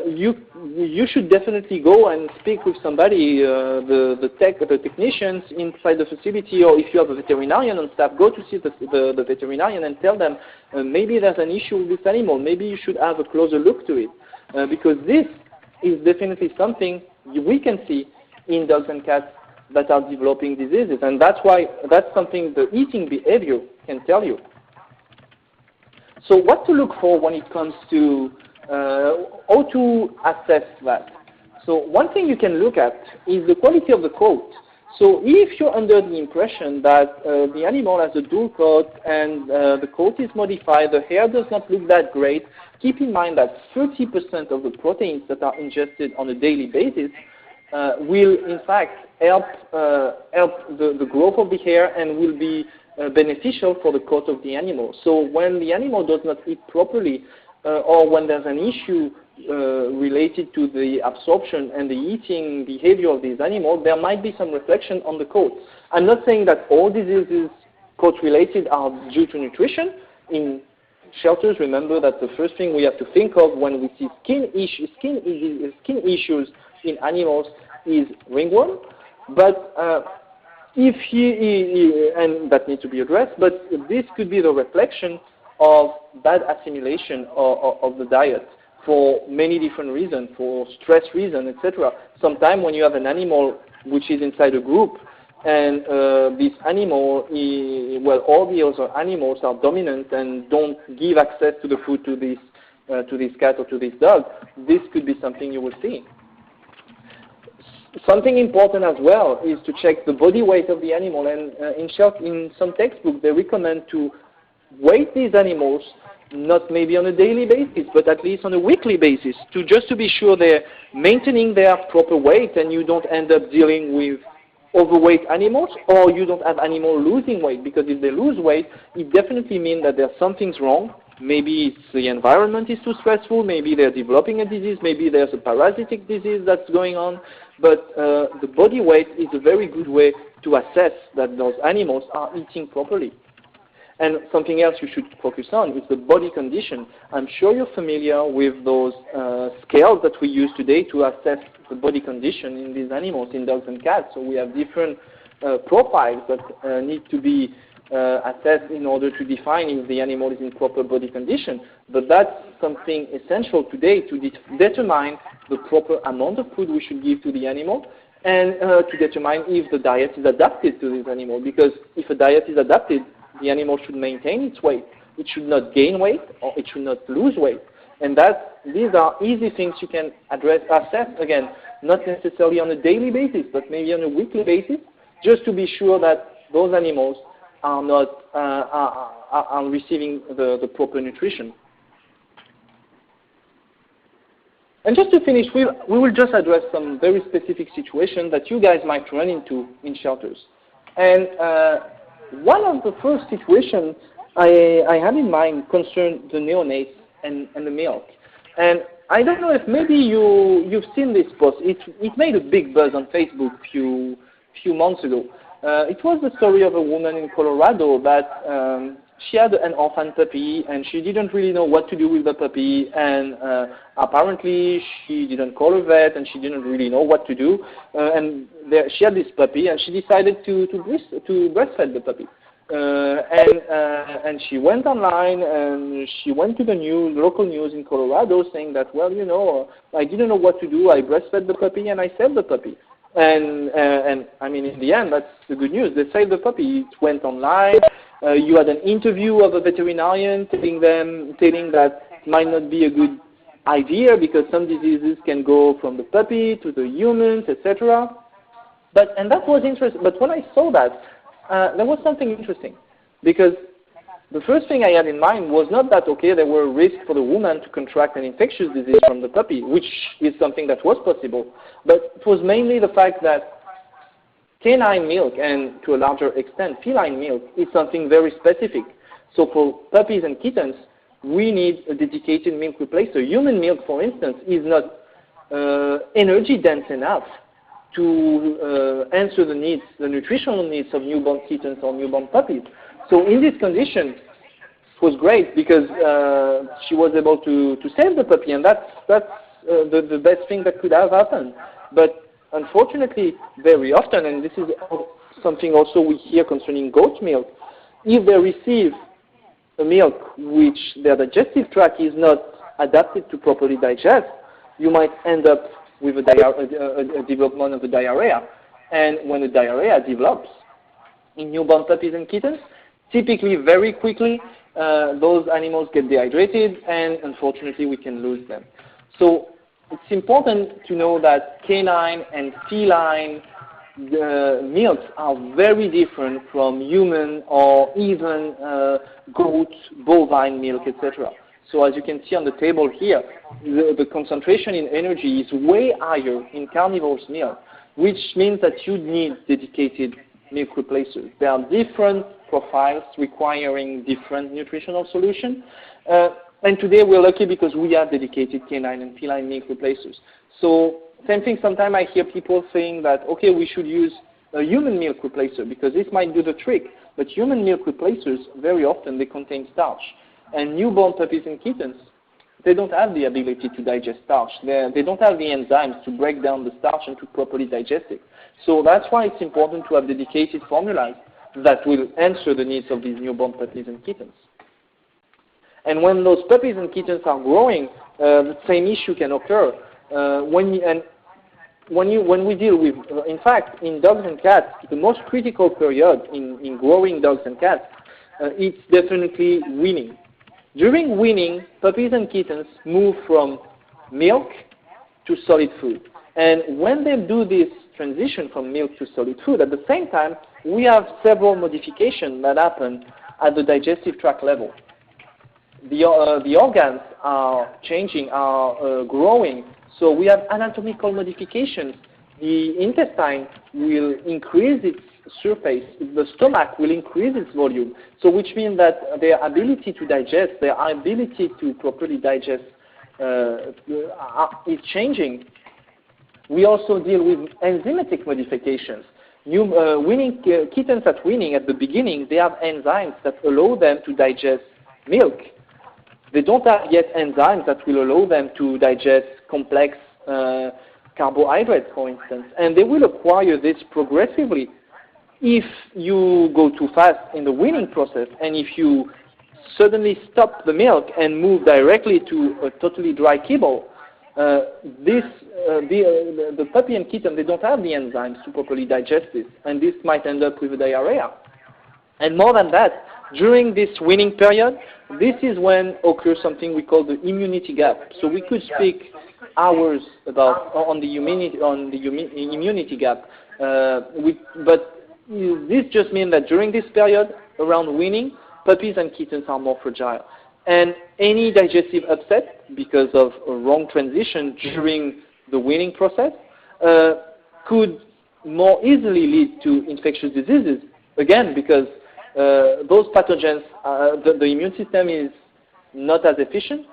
you should definitely go and speak with somebody, the technicians inside the facility, or if you have a veterinarian on staff, go to see the veterinarian and tell them maybe there's an issue with this animal, maybe you should have a closer look to it, because this is definitely something we can see in dogs and cats that are developing diseases, and that's something the eating behavior can tell you. So what to look for when it comes to how to assess that? So one thing you can look at is the quality of the coat. So if you're under the impression that the animal has a dual coat and the coat is modified, the hair does not look that great, keep in mind that 30% of the proteins that are ingested on a daily basis will in fact help the growth of the hair and will be beneficial for the coat of the animal. So when the animal does not eat properly, or when there's an issue related to the absorption and the eating behavior of these animals, there might be some reflection on the coat. I'm not saying that all diseases coat-related are due to nutrition. In shelters, remember that the first thing we have to think of when we see skin issues in animals is ringworm. But and that needs to be addressed, but this could be the reflection of bad assimilation of the diet for many different reasons, for stress reasons, etc. Sometimes when you have an animal which is inside a group and this animal, all the other animals are dominant and don't give access to the food to this cat or to this dog, this could be something you will see. Something important as well is to check the body weight of the animal, and in some textbooks they recommend to weight these animals, not maybe on a daily basis, but at least on a weekly basis, just to be sure they're maintaining their proper weight and you don't end up dealing with overweight animals, or you don't have animals losing weight, because if they lose weight, it definitely means that there's something's wrong. Maybe it's the environment is too stressful, maybe they're developing a disease, maybe there's a parasitic disease that's going on, but the body weight is a very good way to assess that those animals are eating properly. And something else you should focus on is the body condition. I'm sure you're familiar with those scales that we use today to assess the body condition in these animals, in dogs and cats. So we have different profiles that need to be assessed in order to define if the animal is in proper body condition. But that's something essential today to determine the proper amount of food we should give to the animal, and to determine if the diet is adapted to this animal. Because if a diet is adapted, the animal should maintain its weight. It should not gain weight, or it should not lose weight. And these are easy things you can assess, again, not necessarily on a daily basis, but maybe on a weekly basis, just to be sure that those animals are not are receiving the proper nutrition. And just to finish, we will just address some very specific situations that you guys might run into in shelters. And one of the first situations I had in mind concerned the neonates and the milk. And I don't know if maybe you've seen this post. It made a big buzz on Facebook a few months ago. It was the story of a woman in Colorado that she had an orphan puppy, and she didn't really know what to do with the puppy, and apparently she didn't call her vet, and she didn't really know what to do. She had this puppy, and she decided to breastfeed the puppy. And she went online, and she went to the local news in Colorado saying that, well, you know, I didn't know what to do. I breastfed the puppy, and I saved the puppy. And I mean, in the end, that's the good news. They saved the puppy. It went online. You had an interview of a veterinarian telling that it might not be a good idea because some diseases can go from the puppy to the humans, etc. And that was interesting. But when I saw that, there was something interesting, because the first thing I had in mind was not that, okay, there were risks for the woman to contract an infectious disease from the puppy, which is something that was possible, but it was mainly the fact that canine milk, and to a larger extent feline milk, is something very specific. So for puppies and kittens, we need a dedicated milk replacer. Human milk, for instance, is not energy dense enough to answer the needs, the nutritional needs of newborn kittens or newborn puppies. So in this condition, it was great because she was able to save the puppy, and that's the best thing that could have happened. But unfortunately, very often, and this is something also we hear concerning goat milk, if they receive a milk which their digestive tract is not adapted to properly digest, you might end up with a development of a diarrhea. And when the diarrhea develops in newborn puppies and kittens, typically very quickly those animals get dehydrated, and unfortunately we can lose them. So it's important to know that canine and feline milks are very different from human or even goat, bovine milk, etc. So as you can see on the table here, the concentration in energy is way higher in carnivorous milk, which means that you need dedicated milk replacers. There are different profiles requiring different nutritional solutions. And today we're lucky because we have dedicated canine and feline milk replacers. So same thing, sometimes I hear people saying that, okay, we should use a human milk replacer because this might do the trick. But human milk replacers, very often, they contain starch. And newborn puppies and kittens, they don't have the ability to digest starch. They don't have the enzymes to break down the starch and to properly digest it. So that's why it's important to have dedicated formulas that will answer the needs of these newborn puppies and kittens. And when those puppies and kittens are growing, the same issue can occur. When we deal with, in fact, in dogs and cats, the most critical period in growing dogs and cats, it's definitely weaning. During weaning, puppies and kittens move from milk to solid food. And when they do this transition from milk to solid food, at the same time, we have several modifications that happen at the digestive tract level. The organs are changing, are growing. So we have anatomical modifications. The intestine will increase its surface. The stomach will increase its volume. So which means that their ability to digest, their ability to properly digest is changing. We also deal with enzymatic modifications. Kittens at weaning, at the beginning, they have enzymes that allow them to digest milk. They don't have yet enzymes that will allow them to digest complex carbohydrates, for instance. And they will acquire this progressively. If you go too fast in the weaning process, and if you suddenly stop the milk and move directly to a totally dry kibble, the puppy and kitten, they don't have the enzymes to properly digest this, and this might end up with a diarrhea. And more than that, during this weaning period, this is when occurs something we call the immunity gap. So we could speak hours about on the immunity gap, but this just means that during this period, around weaning, puppies and kittens are more fragile. And any digestive upset because of a wrong transition during the weaning process could more easily lead to infectious diseases. Again, because those pathogens, the immune system is not as efficient,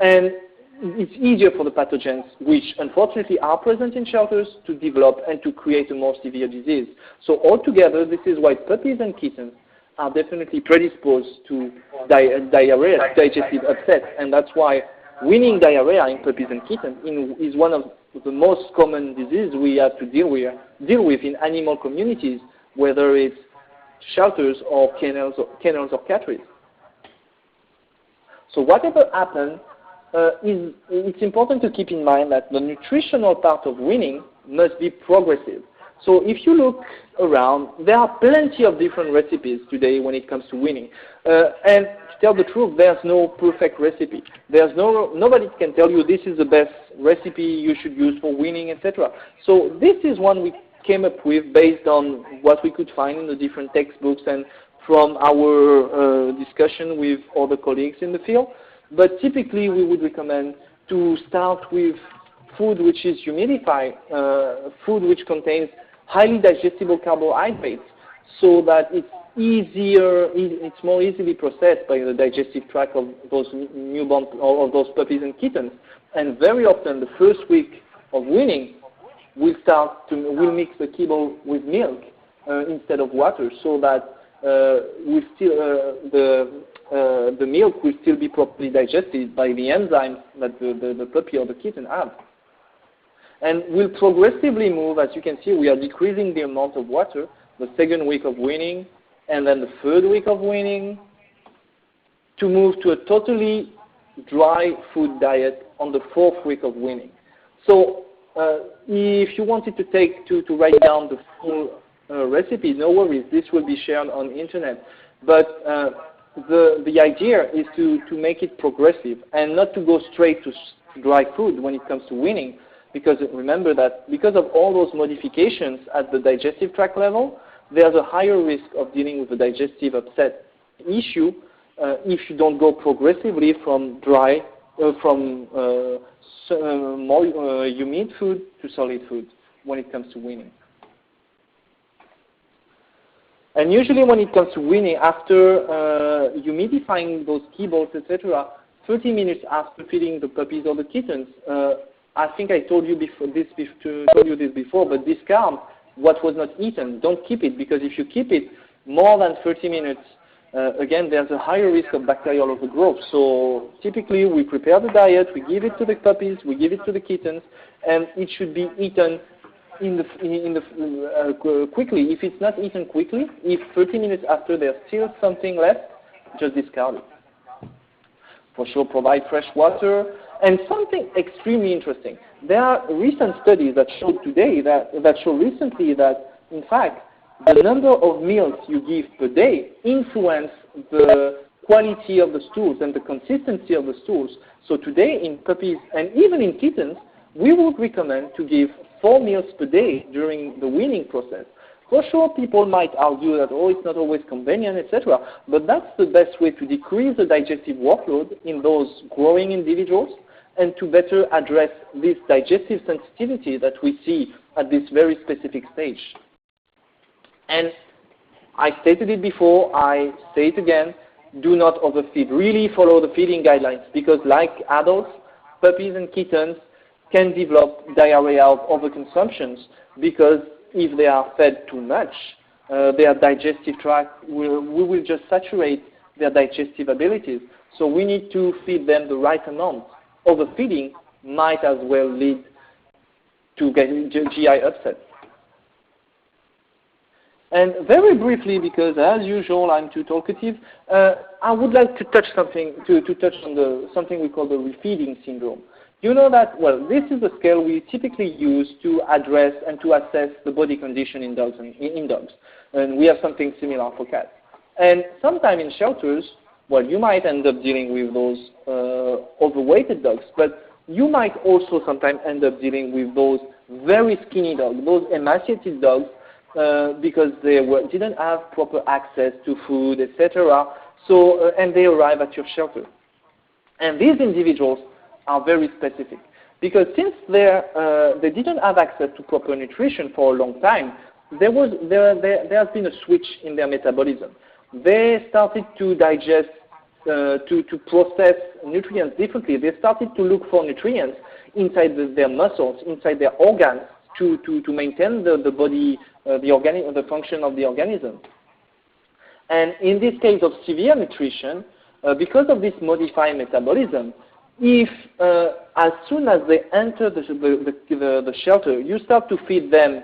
and it's easier for the pathogens, which unfortunately are present in shelters, to develop and to create a more severe disease. So altogether, this is why puppies and kittens are definitely predisposed to diarrhea, digestive upset, and that's why weaning diarrhea in puppies and kittens is one of the most common diseases we have to deal with in animal communities, whether it's shelters or kennels or catteries. So whatever happens, it's important to keep in mind that the nutritional part of weaning must be progressive. So if you look around, there are plenty of different recipes today when it comes to weaning. And to tell the truth, there's no perfect recipe. Nobody can tell you this is the best recipe you should use for weaning, etc. So this is one we came up with based on what we could find in the different textbooks and from our discussion with other colleagues in the field. But typically we would recommend to start with food which is humidified, food which contains highly digestible carbohydrates, so that it's more easily processed by the digestive tract of those newborn or of those puppies and kittens. And very often the first week of weaning, we'll mix the kibble with milk instead of water, so that the milk will still be properly digested by the enzymes that the puppy or the kitten have. And we'll progressively move, as you can see, we are decreasing the amount of water the second week of weaning, and then the third week of weaning, to move to a totally dry food diet on the fourth week of weaning. So if you wanted to write down the full recipe, no worries, this will be shared on the internet. But the idea is to make it progressive and not to go straight to dry food when it comes to weaning, because remember that because of all those modifications at the digestive tract level, there's a higher risk of dealing with a digestive upset issue if you don't go progressively from more humid food to solid food when it comes to weaning. And usually when it comes to weaning, after humidifying those kibbles, etc., 30 minutes after feeding the puppies or the kittens, I think I told you this before, but discard what was not eaten. Don't keep it, because if you keep it more than 30 minutes, again, there's a higher risk of bacterial overgrowth. So typically we prepare the diet, we give it to the puppies, we give it to the kittens, and it should be eaten quickly. If it's not eaten quickly, if 30 minutes after there's still something left, just discard it. For sure, provide fresh water. And something extremely interesting, there are recent studies that showed recently that, in fact, the number of meals you give per day influence the quality of the stools and the consistency of the stools. So today in puppies and even in kittens, we would recommend to give 4 meals per day during the weaning process. For sure, people might argue that, oh, it's not always convenient, etc., but that's the best way to decrease the digestive workload in those growing individuals and to better address this digestive sensitivity that we see at this very specific stage. And I stated it before, I say it again, do not overfeed. Really follow the feeding guidelines, because like adults, puppies and kittens can develop diarrhea of overconsumptions, because if they are fed too much, their digestive tract we will just saturate their digestive abilities. So we need to feed them the right amount. Overfeeding might as well lead to GI upset. And very briefly, because as usual I'm too talkative, I would like to touch on something we call the refeeding syndrome. You know that, well, this is the scale we typically use to address and to assess the body condition in dogs. And we have something similar for cats. And sometime in shelters, well, you might end up dealing with those overweighted dogs, but you might also sometimes end up dealing with those very skinny dogs, those emaciated dogs, because they didn't have proper access to food, etc. So, and they arrive at your shelter. And these individuals are very specific, because since they didn't have access to proper nutrition for a long time, there has been a switch in their metabolism. They started to digest, to process nutrients differently. They started to look for nutrients inside their muscles, inside their organs, to maintain the body, the function of the organism. And in this case of severe nutrition, because of this modified metabolism, if as soon as they enter the shelter, you start to feed them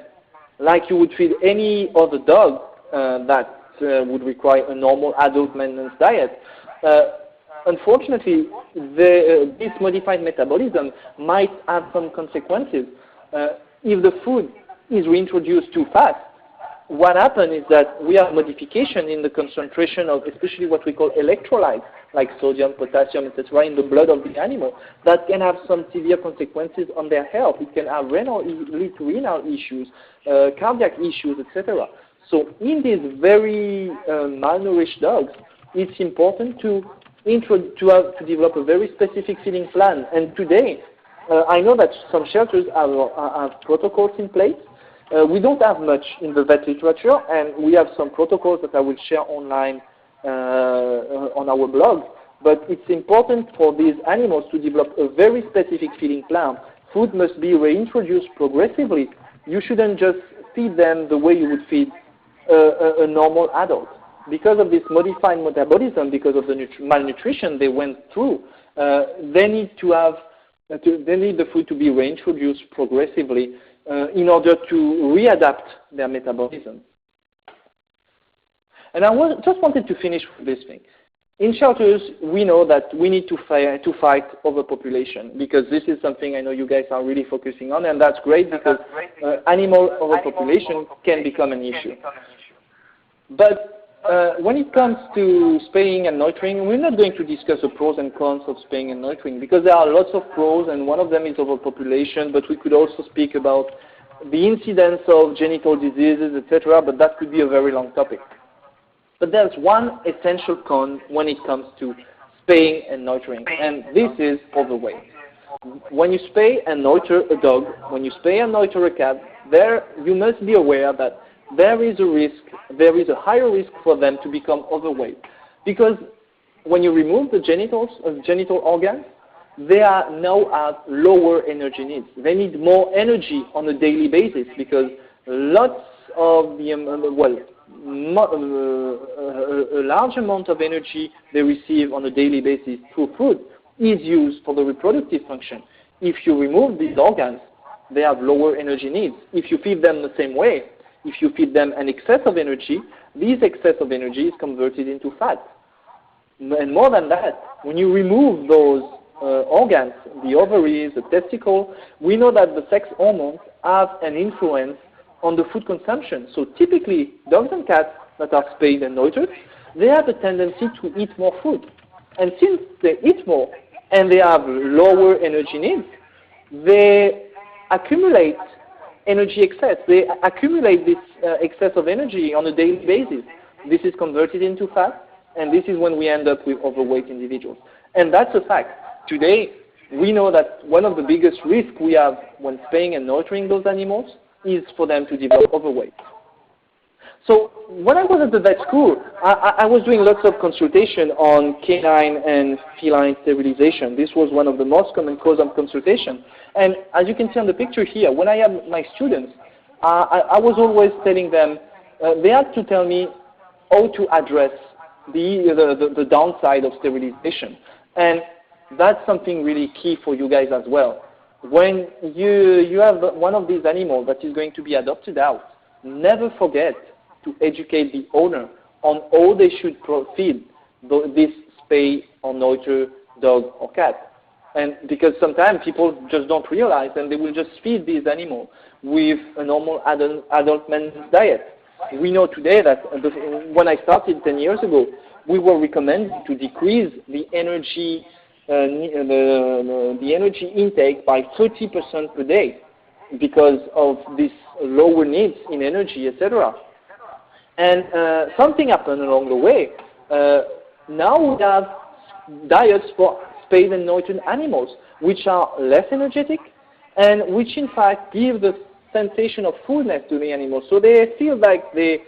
like you would feed any other dog that would require a normal adult maintenance diet, unfortunately, this modified metabolism might have some consequences. If the food is reintroduced too fast, what happens is that we have modification in the concentration of especially what we call electrolytes, like sodium, potassium, etc., in the blood of the animal, that can have some severe consequences on their health. It can have lead to renal issues, cardiac issues, etc. So in these very malnourished dogs, it's important to develop a very specific feeding plan. And today, I know that some shelters have protocols in place. We don't have much in the vet literature, and we have some protocols that I will share online on our blog. But it's important for these animals to develop a very specific feeding plan food must be reintroduced progressively. You shouldn't just feed them the way you would feed a normal adult. Because of this modified metabolism, because of the malnutrition they went through, they need the food to be reintroduced progressively in order to readapt their metabolism. And I just wanted to finish with this thing. In shelters, we know that we need to fight overpopulation, because this is something I know you guys are really focusing on, and that's great because animal overpopulation can become an issue. But when it comes to spaying and neutering, we're not going to discuss the pros and cons of spaying and neutering, because there are lots of pros, and one of them is overpopulation, but we could also speak about the incidence of genital diseases, etc., but that could be a very long topic. But there's one essential con when it comes to spaying and neutering, and this is overweight. When you spay and neuter a dog, when you spay and neuter a cat, you must be aware that there is a higher risk for them to become overweight. Because when you remove the genital organs, they now have lower energy needs. They need more energy on a daily basis, because lots of the, a large amount of energy they receive on a daily basis through food is used for the reproductive function. If you remove these organs, they have lower energy needs. If you feed them the same way, if you feed them an excess of energy, this excess of energy is converted into fat. And more than that, when you remove those organs, the ovaries, the testicle, we know that the sex hormones have an influence on the food consumption. So typically, dogs and cats that are spayed and neutered, they have a tendency to eat more food. And since they eat more and they have lower energy needs, they accumulate energy excess. They accumulate this excess of energy on a daily basis. This is converted into fat, and this is when we end up with overweight individuals. And that's a fact. Today, we know that one of the biggest risks we have when spaying and neutering those animals is for them to develop overweight. So when I was at the vet school, I was doing lots of consultation on canine and feline sterilization. This was one of the most common causes of consultation. And as you can see on the picture here, when I had my students, I was always telling them, they had to tell me how to address the downside of sterilization. And that's something really key for you guys as well. When you have one of these animals that is going to be adopted out, never forget to educate the owner on how they should feed this spay or neuter dog or cat. And because sometimes people just don't realize, and they will just feed these animals with a normal adult man's diet. We know today that when I started 10 years ago, we were recommended to decrease the energy the energy intake by 30% per day because of these lower needs in energy, etc. And something happened along the way. Now we have diets for spayed and neutered animals, which are less energetic and which in fact give the sensation of fullness to the animals. So they feel like they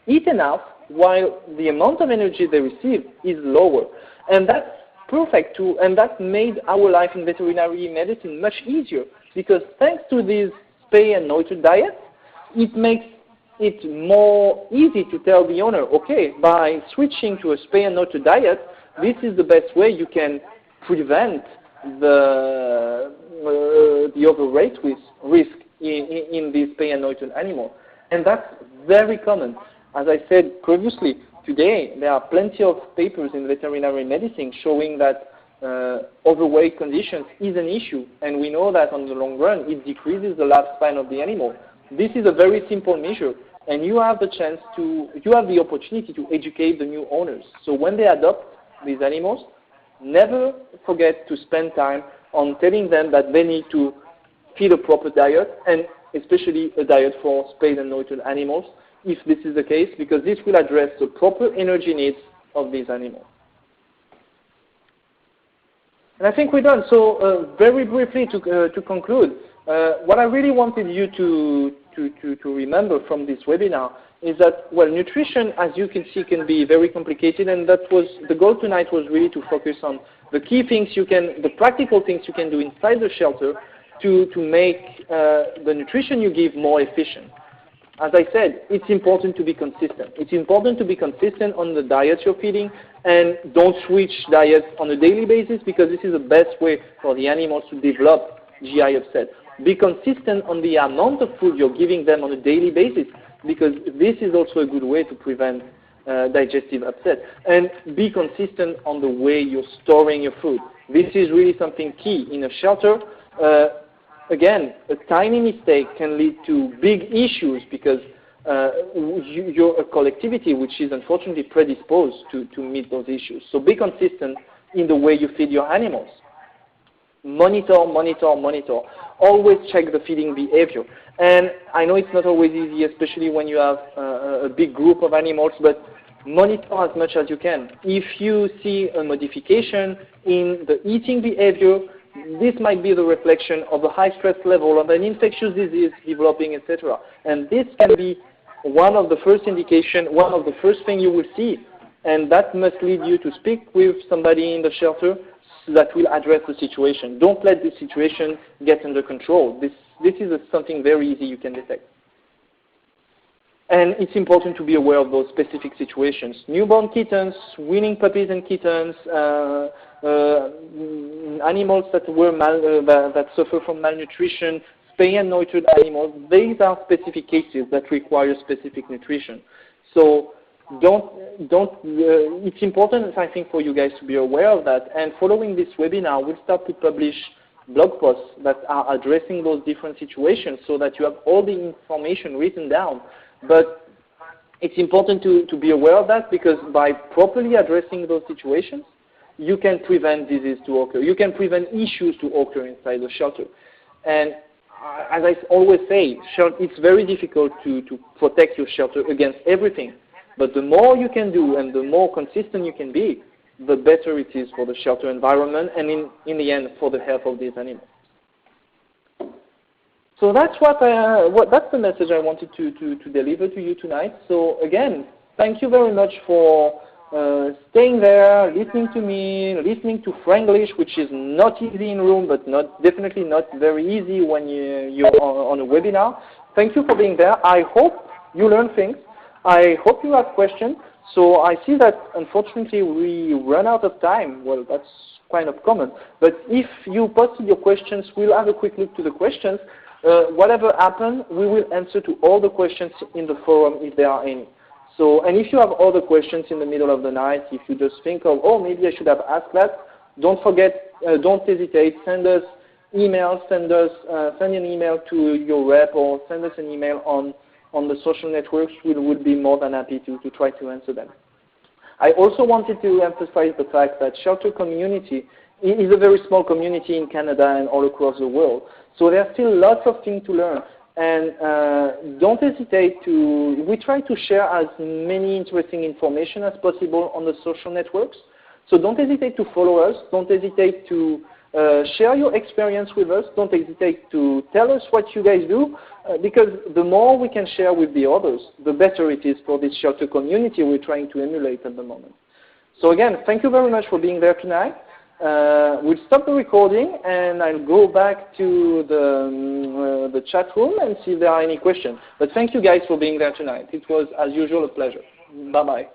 eat enough while the amount of energy they receive is lower. And that's perfect too, and that made our life in veterinary medicine much easier, because thanks to this spay and neuter diet, it makes it more easy to tell the owner, okay, by switching to a spay and neuter diet, this is the best way you can prevent the overweight risk in this spay and neuter animal. And that's very common. As I said previously, today there are plenty of papers in veterinary medicine showing that overweight conditions is an issue, and we know that on the long run it decreases the lifespan of the animal. This is a very simple measure, and you have the opportunity to educate the new owners. So when they adopt these animals, never forget to spend time on telling them that they need to feed a proper diet, and especially a diet for spayed and neutered animals, if this is the case, because this will address the proper energy needs of these animals. And I think we're done. So very briefly to conclude, what I really wanted you to remember from this webinar is that, well, nutrition, as you can see, can be very complicated, and that was the goal tonight was really to focus on the key things the practical things you can do inside the shelter, to make the nutrition you give more efficient. As I said, it's important to be consistent. It's important to be consistent on the diet you're feeding, and don't switch diets on a daily basis, because this is the best way for the animals to develop GI upset. Be consistent on the amount of food you're giving them on a daily basis, because this is also a good way to prevent digestive upset. And be consistent on the way you're storing your food. This is really something key in a shelter. Again, a tiny mistake can lead to big issues, because you're a collectivity which is unfortunately predisposed to meet those issues. So be consistent in the way you feed your animals. Monitor, monitor, monitor. Always check the feeding behavior. And I know it's not always easy, especially when you have a big group of animals, but monitor as much as you can. If you see a modification in the eating behavior, this might be the reflection of a high stress level, of an infectious disease developing, etc. And this can be one of the first indication, one of the first things you will see. And that must lead you to speak with somebody in the shelter that will address the situation. Don't let this situation get under control. This is something very easy you can detect. And it's important to be aware of those specific situations. Newborn kittens, weaning puppies and kittens, animals that suffer from malnutrition, spay and neutered animals, these are specific cases that require specific nutrition. So it's important, I think, for you guys to be aware of that. And following this webinar, we'll start to publish blog posts that are addressing those different situations, so that you have all the information written down. But it's important to be aware of that, because by properly addressing those situations, you can prevent disease to occur. You can prevent issues to occur inside the shelter. And as I always say, it's very difficult to protect your shelter against everything. But the more you can do and the more consistent you can be, the better it is for the shelter environment and in the end for the health of these animals. So that's that's the message I wanted to deliver to you tonight. So again, thank you very much for staying there, listening to me, listening to Franglish, which is not easy in room, but definitely not very easy when you're on a webinar. Thank you for being there. I hope you learn things. I hope you have questions. So I see that unfortunately we run out of time. Well, that's kind of common. But if you posted your questions, we'll have a quick look to the questions. Whatever happens, we will answer to all the questions in the forum if there are any. So, and if you have other questions in the middle of the night, if you just think of, oh, maybe I should have asked that, don't forget, don't hesitate, send us emails, send an email to your rep, or send us an email on the social networks. We would be more than happy to try to answer them. I also wanted to emphasize the fact that shelter community is a very small community in Canada and all across the world. So there are still lots of things to learn. And don't hesitate we try to share as many interesting information as possible on the social networks. So don't hesitate to follow us. Don't hesitate to share your experience with us. Don't hesitate to tell us what you guys do, because the more we can share with the others, the better it is for this shelter community we're trying to emulate at the moment. So again, thank you very much for being there tonight. We'll stop the recording, and I'll go back to the chat room and see if there are any questions. But thank you guys for being there tonight. It was, as usual, a pleasure. Bye-bye.